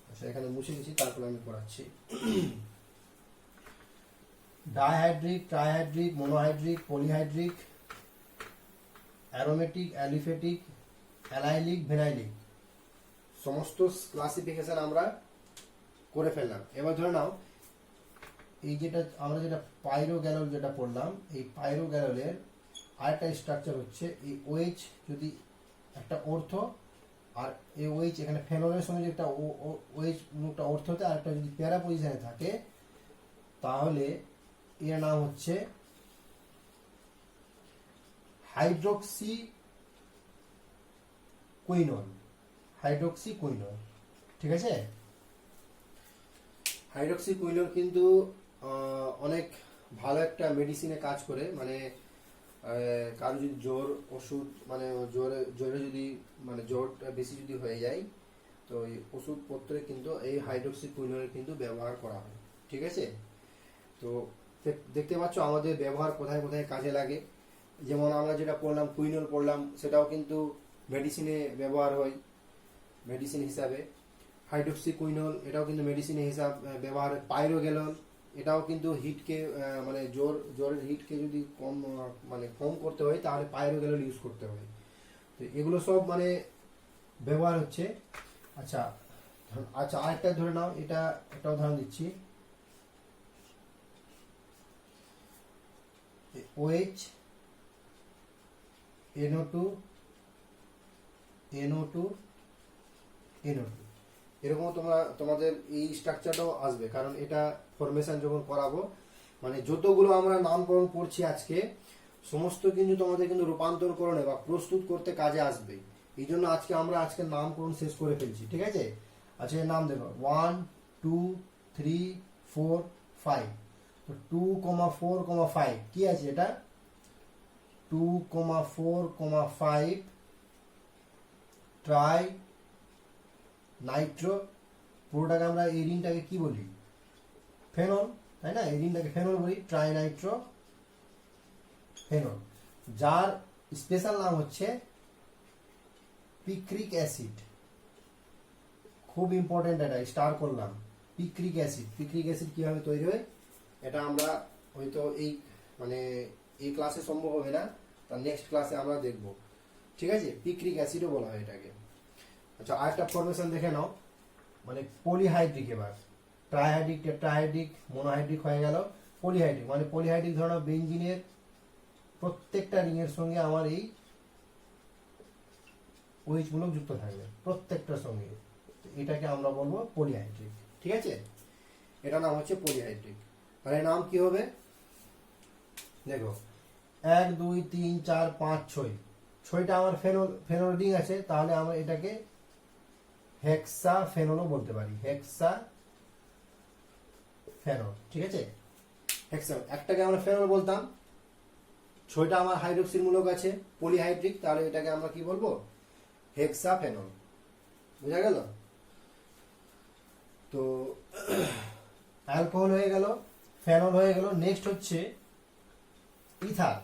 আচ্ছা এখানে মুছে দিচ্ছি, তারপর আমি পড়াচ্ছি। Dihydric, trihydric, monohydric, polyhydric, aromatic, aliphatic, allylic, vinylic, সমস্ত ক্লাসিফিকেশন আমরা করে ফেললাম। এবার ধরে নাও এই যেটা আমরা যেটা পাইরো গ্যালল যেটা পড়লাম, এই পাইরো গ্যাললের আরেকটা স্ট্রাকচার হচ্ছে এই ওএইচ, যদি একটা অর্থ, আর এই ওএইচ এখানে ফেনলের সঙ্গে একটা ওএইচ মুখটা অর্থ হতে, আর একটা যদি প্যারা পজিশনে থাকে, তাহলে এর নাম হচ্ছে হাইড্রোক্সি কুইনল, হাইড্রোক্সি কুইনল, ঠিক আছে। হাইড্রোক্সি কুইনল কিন্তু অনেক ভালো একটা মেডিসিনে কাজ করে, মানে কারো যদি জ্বর ওষুধ, মানে জ্বরে যদি মানে জ্বরটা বেশি যদি হয়ে যায়, তো এই ওষুধপত্রে কিন্তু এই হাইড্রোক্সি কুইনলের কিন্তু ব্যবহার করা হয়, ঠিক আছে। তো দেখতে পাচ্ছ আমাদের ব্যবহার কোথায় কোথায় কাজে লাগে। যেমন আমরা যেটা পড়লাম কুইনল পড়লাম, সেটাও কিন্তু মেডিসিনে ব্যবহার হয়, মেডিসিন হিসাবে। হাইড্রোক্সি কুইনল এটাও কিন্তু মেডিসিন হিসাব ব্যবহার হয়। পাইরো গ্যালন এটাও কিন্তু হিটকে মানে জ্বরের হিটকে যদি কম করতে হয়, তাহলে পাইরো গ্যালন ইউজ করতে হয়। তো এগুলো সব মানে ব্যবহার হচ্ছে। আচ্ছা আচ্ছা আরেকটা ধরে নাও, এটা একটা উদাহরণ দিচ্ছি, OH NO2 NO2 NO2, এরকম তোমাদের এই স্ট্রাকচারটাও আসবে, কারণ এটা ফরমেশন যখন করাবো, মানে যতগুলো আমরা নামকরণ করছি আজকে, সমস্ত কিন্তু তোমাদের কিন্তু রূপান্তরকরণে বা প্রস্তুত করতে কাজে আসবে। এই জন্য আজকে নামকরণ শেষ করে ফেলছি, ঠিক আছে। আচ্ছা এর নাম দেখো 1 2 3 4 5, তো 2,4,5 কি আছে এটা, 2,4,5 ট্রাই নাইট্রো, পুরোটাকে আমরা এই রিংটাকে কি বলি, ফেনল, তাই না, এই রিংটাকে ফেনল বলি, ট্রাই নাইট্রো ফেনল, যার স্পেশাল নাম হচ্ছে পিক্রিক অ্যাসিড। খুব ইম্পর্টেন্ট, এটা স্টার করলাম, পিক্রিক অ্যাসিড। পিক্রিক অ্যাসিড কিভাবে তৈরি হয় এটা আমরা হয়তো এই মানে এই ক্লাসে সম্ভব হবে না, তার নেক্সট ক্লাসে আমরা দেখব, ঠিক আছে। পিক্রিক অ্যাসিডও বলা হয় এটাকে। আচ্ছা, আরেকটা ফরমেশন দেখে নাও, মানে পলিহাইড্রিক। এবার ট্রাইহাইড্রিক, টেট্রাহাইড্রিক, মোনোহাইড্রিক হয়ে গেল, পলিহাইড্রিক মানে পলিহাইড্রিক ধরো বেঞ্জিনের প্রত্যেকটা রিং এর সঙ্গে আমার এই OH মূলক যুক্ত থাকবে প্রত্যেকটার সঙ্গে, এটাকে আমরা বলবো পলিহাইড্রিক, ঠিক আছে। এটা নাম হচ্ছে পলিহাইড্রিক। তাহলে নাম কি হবে দেখো, 1 2 3 4 5 6, 6টা আমার ফেনল রিং আছে, তাহলে আমরা এটাকে হেক্সা ফেনলও বলতে পারি, হেক্সা ফেনল, ঠিক আছে। হেক্সা, একটাকে আমরা ফেনল বলতাম, 6টা আমার হাইড্রোক্সিল মূলক আছে পলিহাইড্রিক, তাহলে এটাকে আমরা কি বলবো, হেক্সা ফেনল। বুঝা গেল? তো অ্যালকোহল হয়ে গেল, ফেনল হয়ে গেল, নেক্সট হচ্ছে ইথার।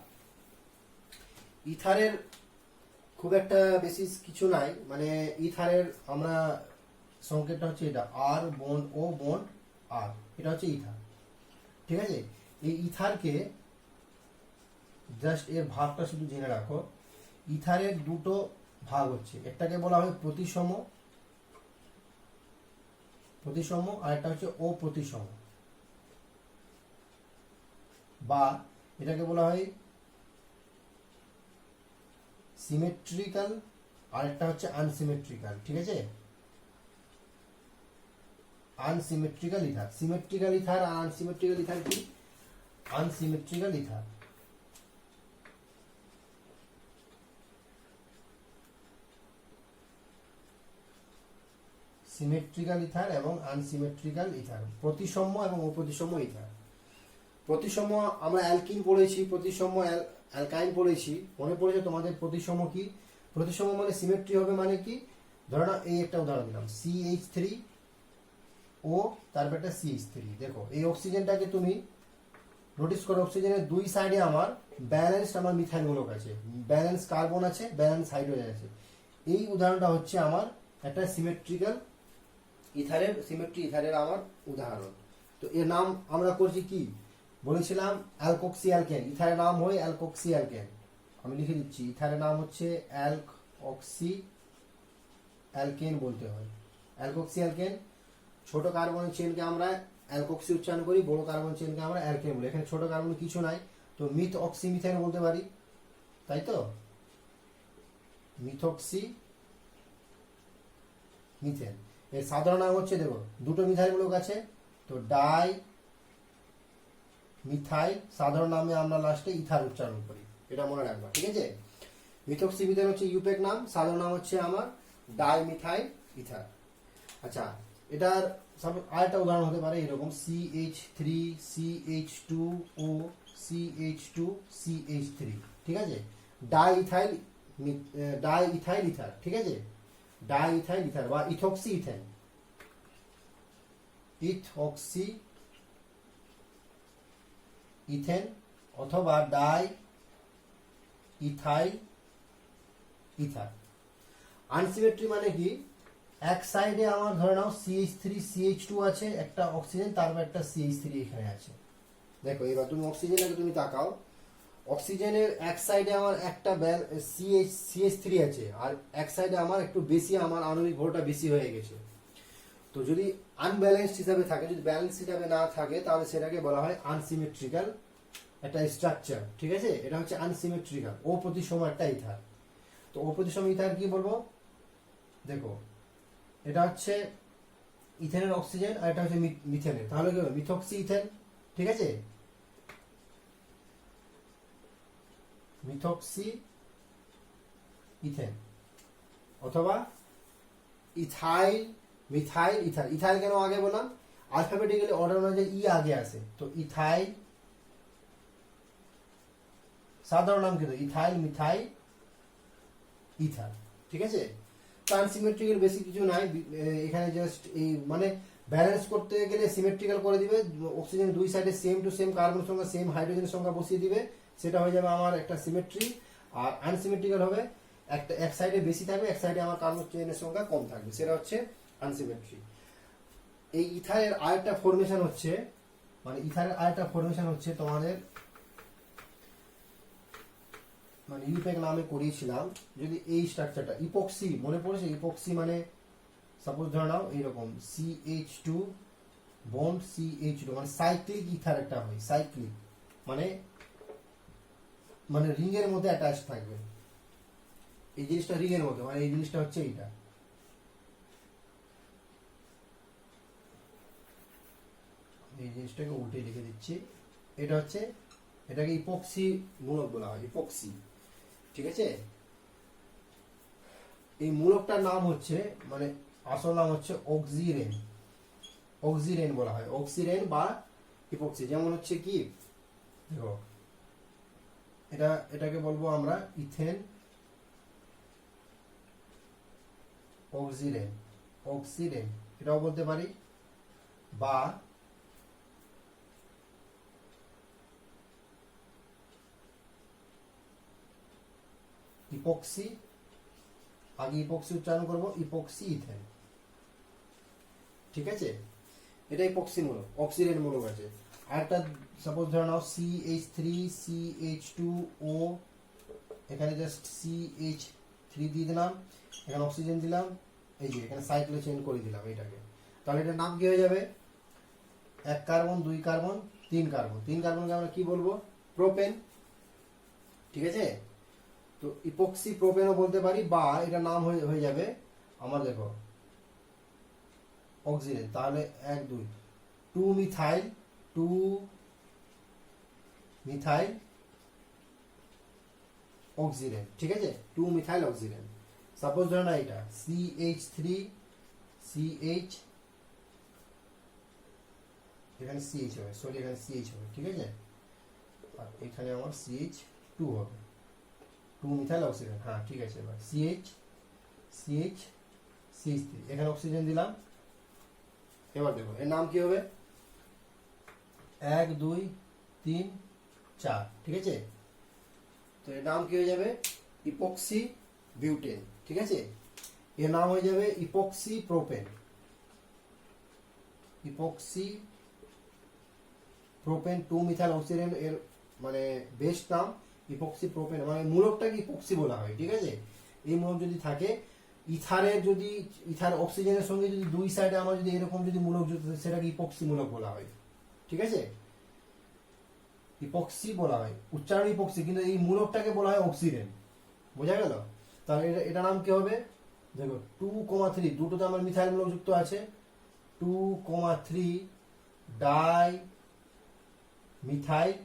ইথারের খুব একটা বেশি কিছু নাই, মানে ইথারের আমরা সংকেতটা হচ্ছে এটা, আর বন্ড ও বন্ড আর, এটা হচ্ছে ইথার, ঠিক আছে। এই ইথারকে জাস্ট এর ভাগটা শুধু জেনে রাখো, ইথারের দুটো ভাগ হচ্ছে, একটাকে বলা হয় প্রতিসম, আর একটা হচ্ছে অপ্রতিসম, বা এটাকে বলা হয় সিমেট্রিক্যাল, আর একটা হচ্ছে আনসিমেট্রিক্যাল, ঠিক আছে। আনসিমেট্রিক্যাল ইথার, সিমেট্রিক্যাল ইথার আর আনসিমেট্রিক্যাল ইথার কি? আনসিমেট্রিক্যাল ইথার, সিমেট্রিক্যাল ইথার এবং আনসিমেট্রিক্যাল ইথার, প্রতিসম এবং অপ্রতিসম ইথার। প্রতিসম আমরা অ্যালকিন পড়েছি, প্রতিসম অ্যালকাইন পড়েছি, মনে পড়েছে তোমাদের? প্রতিসম কি? প্রতিসম মানে সিমেট্রি হবে, মানে কি, ধরো না, এই একটা উদাহরণ দিলাম, CH3 ও তারপর একটা CH3। দেখো এই অক্সিজেনটাকে তুমি নোটিস করো, অক্সিজেনের দুই সাইডে আমার ব্যালেন্সড আমার মিথাইল মূলক আছে, ব্যালেন্স কার্বন আছে, ব্যালেন্স হাইড্রোজেন আছে। এই উদাহরণটা হচ্ছে আমার একটা সিমেট্রিক্যাল ইথারের, সিমেট্রি ইথারের আমার উদাহরণ। তো এর নাম আমরা করছি কি বলেছিলাম, অ্যালকক্সি অ্যালকেন। ইথারের নাম হয় অ্যালকক্সি অ্যালকেন, আমি লিখে দিচ্ছি, ইথারের নাম হচ্ছে অ্যালকক্সি অ্যালকেন বলতে হয়, অ্যালকক্সি অ্যালকেন। ছোট কার্বন চেনকে আমরা অ্যালকক্সি উচ্চারণ করি, বড় কার্বন চেনকে আমরা অ্যালকেন বলি। এখানে ছোট কার্বন কিছু নাই, তো মিথ অক্সি মিথেন বলতে পারি, তাই তো, মিথক্সি মিথেন। এর সাধারণ নাম হচ্ছে, দেখো দুটো মিথাইল মূলক আছে, তো ডাই মিথাইল, সাধারণ নামে আমরা লাস্টে ইথার উচ্চারণ করি, এটা মনে রাখবা, ঠিক আছে। মিথক্সি মিথেন হচ্ছে ইউপেক নাম, সাধারণ নাম হচ্ছে আমার ডাই মিথাইল ইথার। আচ্ছা, এটার আরেকটা উদাহরণ হতে পারে এরকম, CH3 CH2O CH2 CH3, ঠিক আছে। ডাই ইথাইল ইথার, ঠিক আছে, ডাই ইথাইল ইথার বা ইথক্সি ইথেন, ইথক্সি ইথেন অথবা ডাই ইথাইল ইথার। আনসিমেট্রি মানে কি, এক সাইডে আমার ধরে নাও CH3 CH2 আছে, একটা অক্সিজেন, তারপর একটা CH3 এখানে আছে। দেখো এবার তুমি অক্সিজেনটাকে তুমি তাকাও, অক্সিজেনের এক সাইডে আমার একটা CH3 আছে, আর এক সাইডে আমার একটু বেশি, আমার আণবিক ভরটা বেশি হয়ে গেছে। তো যদি আনব্যালেন্সড হিসাবে থাকে, যদি ব্যালেন্স হিসাবে না থাকে, তাহলে সেটাকে বলা হয় আনসিমেট্রিক্যাল একটা স্ট্রাকচার, ঠিক আছে। এটা হচ্ছে আনসিমেট্রিক্যাল, অপ্রতিসম একটা ইথার। তো অপ্রতিসম ইথার কি বলবো, দেখো এটা হচ্ছে ইথেনের অক্সিজেন, আর এটা হচ্ছে মিথেনের, তাহলে কি হবে, মিথক্সি ইথেন, ঠিক আছে, মিথক্সি ইথেন অথবা ইথাইল মিথাইল ইথার। ইথাইল কেন আগে বললাম, অ্যালফাবেটিক্যালি অর্ডার অনুযায়ী ই আগে আসে, তো ইথাইল, সাধারণ নাম কিন্তু ইথাইল মিথাইল ইথার, ঠিক আছে। আনসিমেট্রিক্যাল বেশি কিছু নাই এখানে, জাস্ট এই মানে ব্যালেন্স করতে গেলে সিমেট্রিক্যাল করে দিবে, অক্সিজেন দুই সাইডে সেম টু সেম কার্বন সংখ্যা, সেম হাইড্রোজেনের সংখ্যা বসিয়ে দিবে, সেটা হয়ে যাবে আমার একটা সিমেট্রি। আর আনসিমেট্রিক্যাল হবে একটা, এক সাইডে বেশি থাকবে, এক সাইডে আমার কার্বন চেনের সংখ্যা কম থাকবে, সেটা হচ্ছে আনসিমেট্রি। এই ইথারের আরেকটা ফরমেশন হচ্ছে, মানে ইথারের আরেকটা ফরমেশন হচ্ছে তোমাদের মানে ইউপ্যাক নামে করিয়েছিলাম, যদি এই স্ট্রাকচারটা ইপক্সি মনে পড়েছে, ইপক্সি মানে সাপোজ ধরে নাও এইরকম CH2 বন্ড CH2 মানে সাইক্লিক ইথার একটা হয়, সাইক্লিক মানে মানে রিং এর মধ্যে অ্যাটাচ থাকবে, এই জিনিসটা রিং এর মধ্যে, মানে এই জিনিসটা হচ্ছে এইটা, এই জিনিসটাকে উল্টে লিখে দিচ্ছি, এটা হচ্ছে, এটাকে ইপক্সি মূলক বলা হয়, ইপক্সি। ঠিক আছে, এই মূলকটার নাম হচ্ছে মানে আসল নাম হচ্ছে অক্সিরেন, অক্সিরেন বলা হয়, অক্সিরেন বা ইপক্সি। যেমন হচ্ছে কি দেখো, এটাকে বলবো আমরা ইথেন অক্সিরেন, অক্সিরেন এটাও বলতে পারি, বা ইপক্সি, আগে ইপক্সি উচ্চারণ করবো, ইপক্সি ইথেন। ঠিক আছে, এটা ইপক্সি মূলক, অক্সিডেন্ট মূলক আছে। আরেকটা সাপোজ ধরে নাও CH3CH2O, এখানে জাস্ট CH3 দিয়ে দিলাম, এখানে অক্সিজেন দিলাম, এই যে এখানে সাইক্লো চেঞ্জ করে দিলাম এটাকে, তাহলে এটার নাম কি হয়ে যাবে? 1 কার্বন 2 কার্বন 3 কার্বন, 3 কার্বনকে আমরা কি বলবো? প্রোপেন। ঠিক আছে, তো ইপক্সি প্রোপেনও বলতে পারি, বা এটার নাম হয়ে যাবে আমার, দেখো অক্সিজেন, তাহলে 1 2 2 মিথাইল, 2 মিথাইল অক্সিজেন। ঠিক আছে, 2 মিথাইল অক্সিজেন। সাপোজ ধরো না এটা CH3 CH, এখানে CH হবে, সরি এখানে CH হবে। ঠিক আছে, আর এখানে আমার CH2 হবে, 2 মিথাইল অক্সিজেন। হ্যাঁ ঠিক আছে, এবার CH3, এখানে অক্সিজেন দিলাম। এবার দেখো এর নাম কি হবে? 1 2 3 4। ঠিক আছে, তো এর নাম কি হয়ে যাবে? Epoxy butane. ঠিক আছে, এর নাম হয়ে যাবে epoxy propane, epoxy propane 2 methyl oxygen, এর মানে বেস্ট নাম ইপক্সি প্রোপেন, মানে মূলকটাকে ইপক্সি বলা হয়। ঠিক আছে, এই মূলক যদি থাকে, ইথারের যদি ইথার অক্সিজেনের সঙ্গে যদি দুই সাইডে আমার যদি এরকম যদি মূলক যুক্ত, সেটাকে ইপক্সি মূলক বলা হয়। ঠিক আছে, ইপক্সি বলা হয়, উচ্চারণ ইপক্সি, কিন্তু এই মূলকটাকে বলা হয় অক্সিজেন। বোঝা গেল? তাহলে এটা নাম কি হবে? দেখো 2,3, দুটোতে আমার মিথাইল মূলক যুক্ত আছে, 2,3 ডাই মিথাইল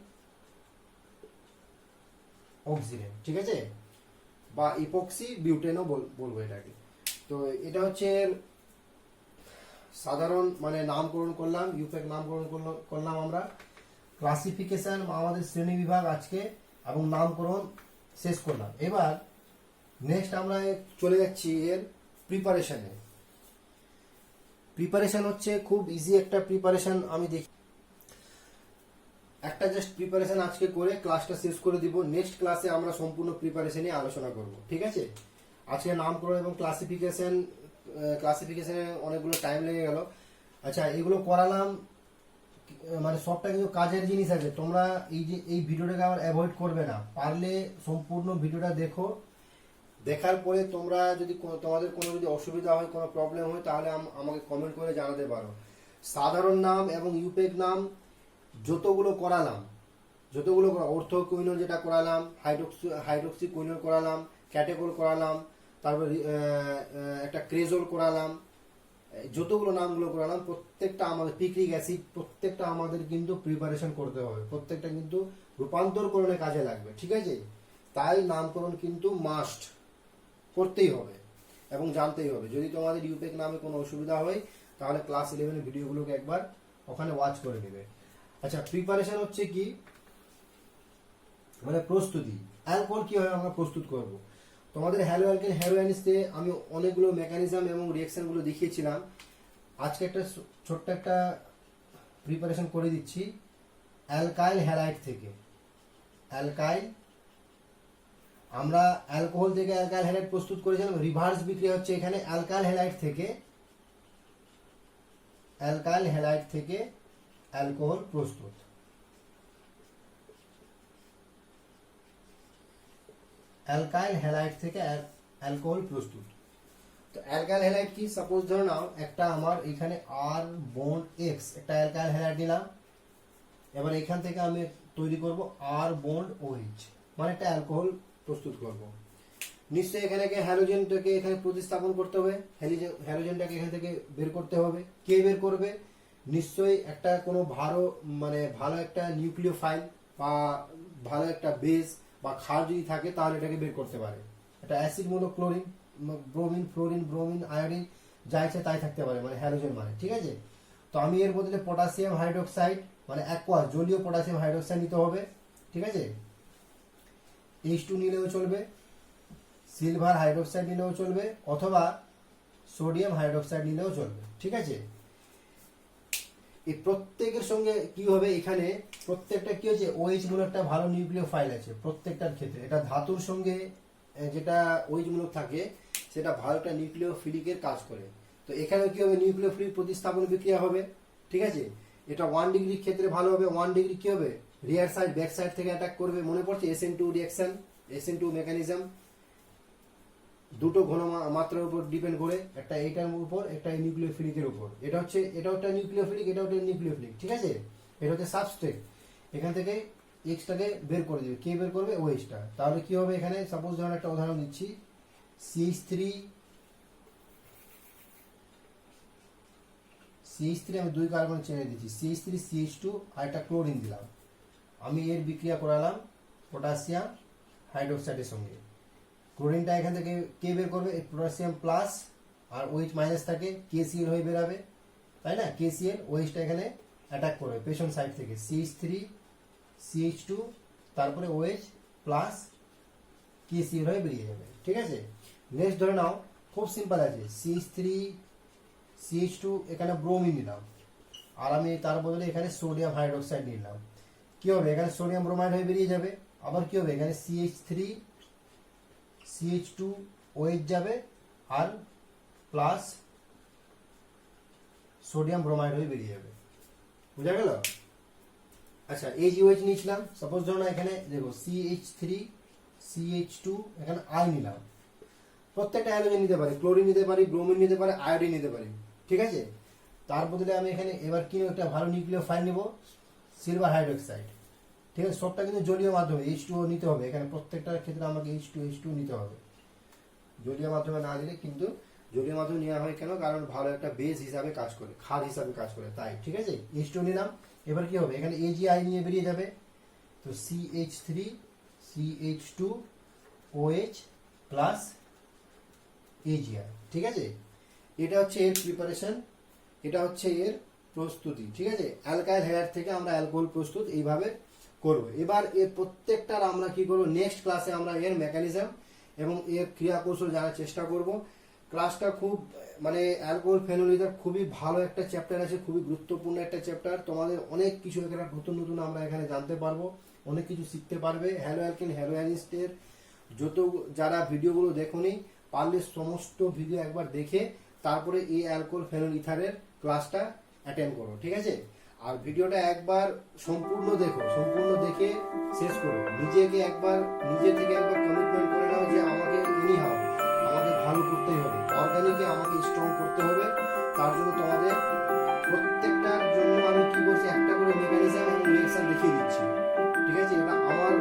অক্সিজেন। ঠিক আছে, বা ইপক্সি বিউটেনও বলবো এটাকে। তো এটা হচ্ছে সাধারণ মানে নামকরণ করলাম, ইউপ্যাক নামকরণ করলাম আমরা, ক্লাসিফিকেশন আমাদের শ্রেণী বিভাগ আজকে এবং নামকরণ শেষ করলাম। এবার নেক্সট আমরা চলে যাচ্ছি এর প্রিপারেশনে। প্রিপারেশন হচ্ছে খুব ইজি একটা প্রিপারেশন, আমি দেখি একটা জাস্ট প্রিপারেশন আজকে করে ক্লাসটা শেষ করে দিব। নেক্সট ক্লাসে আমরা সম্পূর্ণ প্রিপারেশন নিয়ে আলোচনা করব। ঠিক আছে, আজকে নামকরণ এবং ক্লাসিফিকেশনে অনেকগুলো টাইম লেগে গেল। আচ্ছা, এগুলো করালাম মানে সবটা কিন্তু কাজের জিনিস আছে, তোমরা এই যে এই ভিডিওটাকে আবার অ্যাভয়েড করবে না, পারলে সম্পূর্ণ ভিডিওটা দেখো। দেখার পরে তোমরা যদি তোমাদের কোনো যদি অসুবিধা হয়, কোনো প্রবলেম হয়, তাহলে আমাকে কমেন্ট করে জানাতে পারো। সাধারণ নাম এবং ইউপ্যাক নাম যতগুলো করালাম, অর্থো কুইনল যেটা করালাম, হাইড্রোক্সি কুইনল করালাম, ক্যাটেকল করালাম, তারপর একটা ক্রেজল করালাম, যতগুলো নামগুলো করালাম প্রত্যেকটা আমাদের, পিক্রিক অ্যাসিড, প্রত্যেকটা আমাদের কিন্তু প্রিপারেশন করতে হবে, প্রত্যেকটা কিন্তু রূপান্তরকরণে কাজে লাগবে। ঠিক আছে, তাই নামকরণ কিন্তু মাস্ট করতেই হবে এবং জানতেই হবে। যদি তোমাদের ইউপ্যাক নামে কোনো অসুবিধা হয়, তাহলে ক্লাস 11 ভিডিওগুলোকে একবার ওখানে ওয়াচ করে নেবে। আচ্ছা, প্রিপারেশন হচ্ছে কি মানে প্রস্তুতি। অ্যালকোহল কিভাবে আমরা প্রস্তুত করব, তোমাদের হ্যালো অ্যালকেন হেরোয়ানিসতে আমি অনেকগুলো মেকানিজম এবং রিঅ্যাকশনগুলো দেখিয়েছিলাম। আজকে একটা ছোট্ট একটা প্রিপারেশন করে দিচ্ছি অ্যালকাইল হ্যালাইড থেকে। অ্যালকাইল, আমরা অ্যালকোহল থেকে অ্যালকাইল হ্যালাইড প্রস্তুত করেছিলাম, রিভার্স বিক্রিয়া হচ্ছে এখানে অ্যালকাইল হ্যালাইড থেকে অ্যালকোহল প্রস্তুত। অ্যালকাইল হ্যালাইড থেকে অ্যালকোহল প্রস্তুত। তো অ্যালকাইল হ্যালাইড কি, সাপোজ ধরে নাও একটা আমার এখানে আর বন্ড এক্স একটা অ্যালকাইল হ্যালাইড নিলাম, এবার এখান থেকে আমি তৈরি করব আর বন্ড ওএইচ, মানে একটা অ্যালকোহল প্রস্তুত করব। নিশ্চয়ই এখানে হ্যালোজেনটাকে এখানে প্রতিস্থাপন করতে হবে, হ্যালোজেনটাকে এখান থেকে বের করতে হবে। কে বের করবে? নিশ্চয়ই একটা কোনো ভালো একটা নিউক্লিওফাইল বা ভালো একটা বেস বা ক্ষার যদি থাকে তাহলে এটাকে বের করতে পারে। একটা অ্যাসিড মূলক chlorine, bromine, fluorine, bromine, iodine যা ইচ্ছে তাই থাকতে পারে, মানে হ্যালোজেন মানে, ঠিক আছে। তো আমি এর বদলে পটাশিয়াম হাইড্রোক্সাইড মানে অ্যাকোয়া জলীয় পটাশিয়াম হাইড্রোক্সাইড নিতে হবে, ঠিক আছে। H2 নিলেও চলবে, সিলভার হাইড্রোক্সাইড নিলেও চলবে, অথবা সোডিয়াম হাইড্রোক্সাইড নিলেও চলবে, ঠিক আছে। এই প্রত্যেকের সঙ্গে কি হবে, এখানে প্রত্যেকটা কি হচ্ছে OH মূলক একটা ভালো নিউক্লিওফাইল আছে প্রত্যেকটার ক্ষেত্রে। এটা ধাতুর সঙ্গে যেটা OH মূলক থাকে সেটা ভালো একটা নিউক্লিওফিলিকের কাজ করে। তো এখানে কি হবে, নিউক্লিওফিলিক প্রতিস্থাপন বিক্রিয়া হবে, ঠিক আছে। এটা 1 ডিগ্রির ক্ষেত্রে ভালো হবে। 1 ডিগ্রি কি হবে, রিয়ার সাইড ব্যাক সাইড থেকে অ্যাটাক করবে। মনে পড়ছে SN2 রিঅ্যাকশন, SN2 মেকানিজম, দুটো ঘন মাত্রার উপর ডিপেন্ড করে, একটা এইটার উপর একটা নিউক্লিওফিলিকের উপর। এটা একটা নিউক্লিওফিলিক, এটা একটা নিউক্লিওফিলিক, ঠিক আছে। এটা হচ্ছে সাবস্ট্রেট। এখান থেকে এক্সটাকে বের করে দেবে। কে বের করবে? ওএইচটা। তাহলে কি হবে, এখানে সাপোজ ধরুন একটা উদাহরণ দিচ্ছি, CH3 আমি 2 কার্বন চেনে দিচ্ছি, CH3 CH2 আর একটা ক্লোরিন দিলাম। আমি এর বিক্রিয়া করালাম পটাশিয়াম হাইড্রোক্সাইডের সঙ্গে। ক্লোরিনটা এখান থেকে কে বের করবে? পটাশিয়াম প্লাস আর OH মাইনাস থাকে, KCl হয়ে বেরাবে, তাই না। KCl OHটা এখানে অ্যাটাক করবে পেছন সাইড থেকে, CH3 CH2 তারপরে OH প্লাস KCl হয়ে বেরিয়ে যাবে, ঠিক আছে। নেক্সট ধরে নাও, খুব সিম্পল আছে, CH3 CH2 এখানে ব্রোমিন নিলাম, আর আমি তার বদলে এখানে সোডিয়াম হাইড্রোক্সাইড নিলাম। কি হবে, এখানে সোডিয়াম ব্রোমাইড হয়ে বেরিয়ে যাবে। আবার কি হবে, এখানে CH3 CH2 OH যাবে আর প্লাস সোডিয়াম ব্রোমাইড হয়ে বেরিয়ে যাবে, বুঝা গেল। আচ্ছা, এই যে OH নিয়েছিলাম, সাপোজ ধরো না এখানে দেখো CH3 CH2 এখানে আই নিলাম। প্রত্যেকটা হ্যালোজেন নিতে পারি, ক্লোরিন নিতে পারি, ব্রোমিন নিতে পারি, আয়োডিন নিতে পারি, ঠিক আছে। তার বদলে আমি এখানে এবার কি একটা ভালো নিউক্লিওফাইল নিব, সিলভার হাইড্রোক্সাইড, ঠিক আছে। সবটা কিন্তু জলীয় মাধ্যমে H2O নিতে হবে, এখানে প্রত্যেকটার ক্ষেত্রে আমাকে H2 নিতে হবে। জলীয় মাধ্যমে না দিলে কিন্তু, জলীয় মাধ্যমে নেওয়া হয় কেন, কারণ ভালো একটা বেস হিসাবে কাজ করে, ক্ষার হিসাবে কাজ করে, তাই, ঠিক আছে। H2 নিলাম। এবার কি হবে, এখানে AgI নিয়ে বেরিয়ে যাবে, তো CH3 CH2 OH plus AgI, ঠিক আছে। এটা হচ্ছে এর প্রিপারেশন, এটা হচ্ছে এর প্রস্তুতি, ঠিক আছে। অ্যালকাইল হ্যালাইড থেকে আমরা অ্যালকোহল প্রস্তুত এইভাবে করব। এবার এর প্রত্যেকটার আমরা কি করব, নেক্সট ক্লাসে আমরা এর মেকানিজম এবং এর ক্রিয়া কৌশল জানার চেষ্টা করব। ক্লাসটা খুব অ্যালকোহল ফেনল ইথার খুবই ভালো একটা চ্যাপ্টার আছে, খুবই গুরুত্বপূর্ণ একটা চ্যাপ্টার। তোমাদের অনেক কিছু এখানে নতুন আমরা এখানে জানতে পারবো, অনেক কিছু শিখতে পারবে। হ্যালো অ্যালকেন হ্যালো অ্যানিস্টের যারা ভিডিওগুলো দেখোনি, পারলে সমস্ত ভিডিও একবার দেখে তারপরে এই অ্যালকোহল ফেনল ইথারের ক্লাসটা অ্যাটেন্ড করো, ঠিক আছে। আর ভিডিওটা একবার সম্পূর্ণ দেখো, সম্পূর্ণ দেখে শেষ করো। নিজে থেকে একবার কমিটমেন্ট করে নাও যে আমাকে আমাকে ভালো করতেই হবে, অর্গানিকে আমাকে স্ট্রং করতে হবে। তার জন্য তোমাদের প্রত্যেকটার জন্য আমি কি করছি, একটা করে মেকানিজম এবং রিঅ্যাকশন দেখিয়ে দিচ্ছি, ঠিক আছে। এটা আমার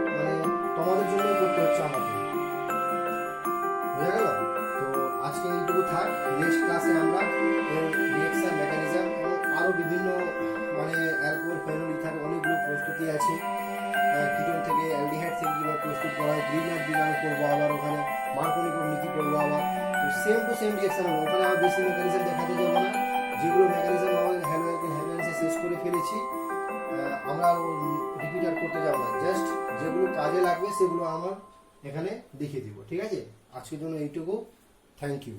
তোমাদের জন্যই করতে হচ্ছে আমাকে, বুঝা গেল। তো আজকে এইটুকু থাক, নেক্সট ক্লাসে আমরা এর রিঅ্যাকশন মেকানিজম এবং আরো বিভিন্ন অ্যালকোহল ফেনল ইথার অনেকগুলো প্রস্তুতি আছে, কিটোন থেকে অ্যালডিহাইড থেকে কিভাবে প্রস্তুত করা হয়, গ্রিনার ডিজাইন করবো, আবার ওখানে মার্কনি নীতি করবো, আবার সেম টু সেম রিঅ্যাকশন হবে। ওখানে আমার বেশি মেকানিজম দেখাতে যাবো না, যেগুলো মেকানিজম আমাদের হ্যালো অ্যালকেন হ্যালো অ্যানিসে শেষ করে ফেলেছি আমরা রিপিট আর করতে যাবো না। জাস্ট যেগুলো কাজে লাগবে সেগুলো আমার এখানে দেখিয়ে দিব, ঠিক আছে। আজকের জন্য এইটুকু, থ্যাংক ইউ।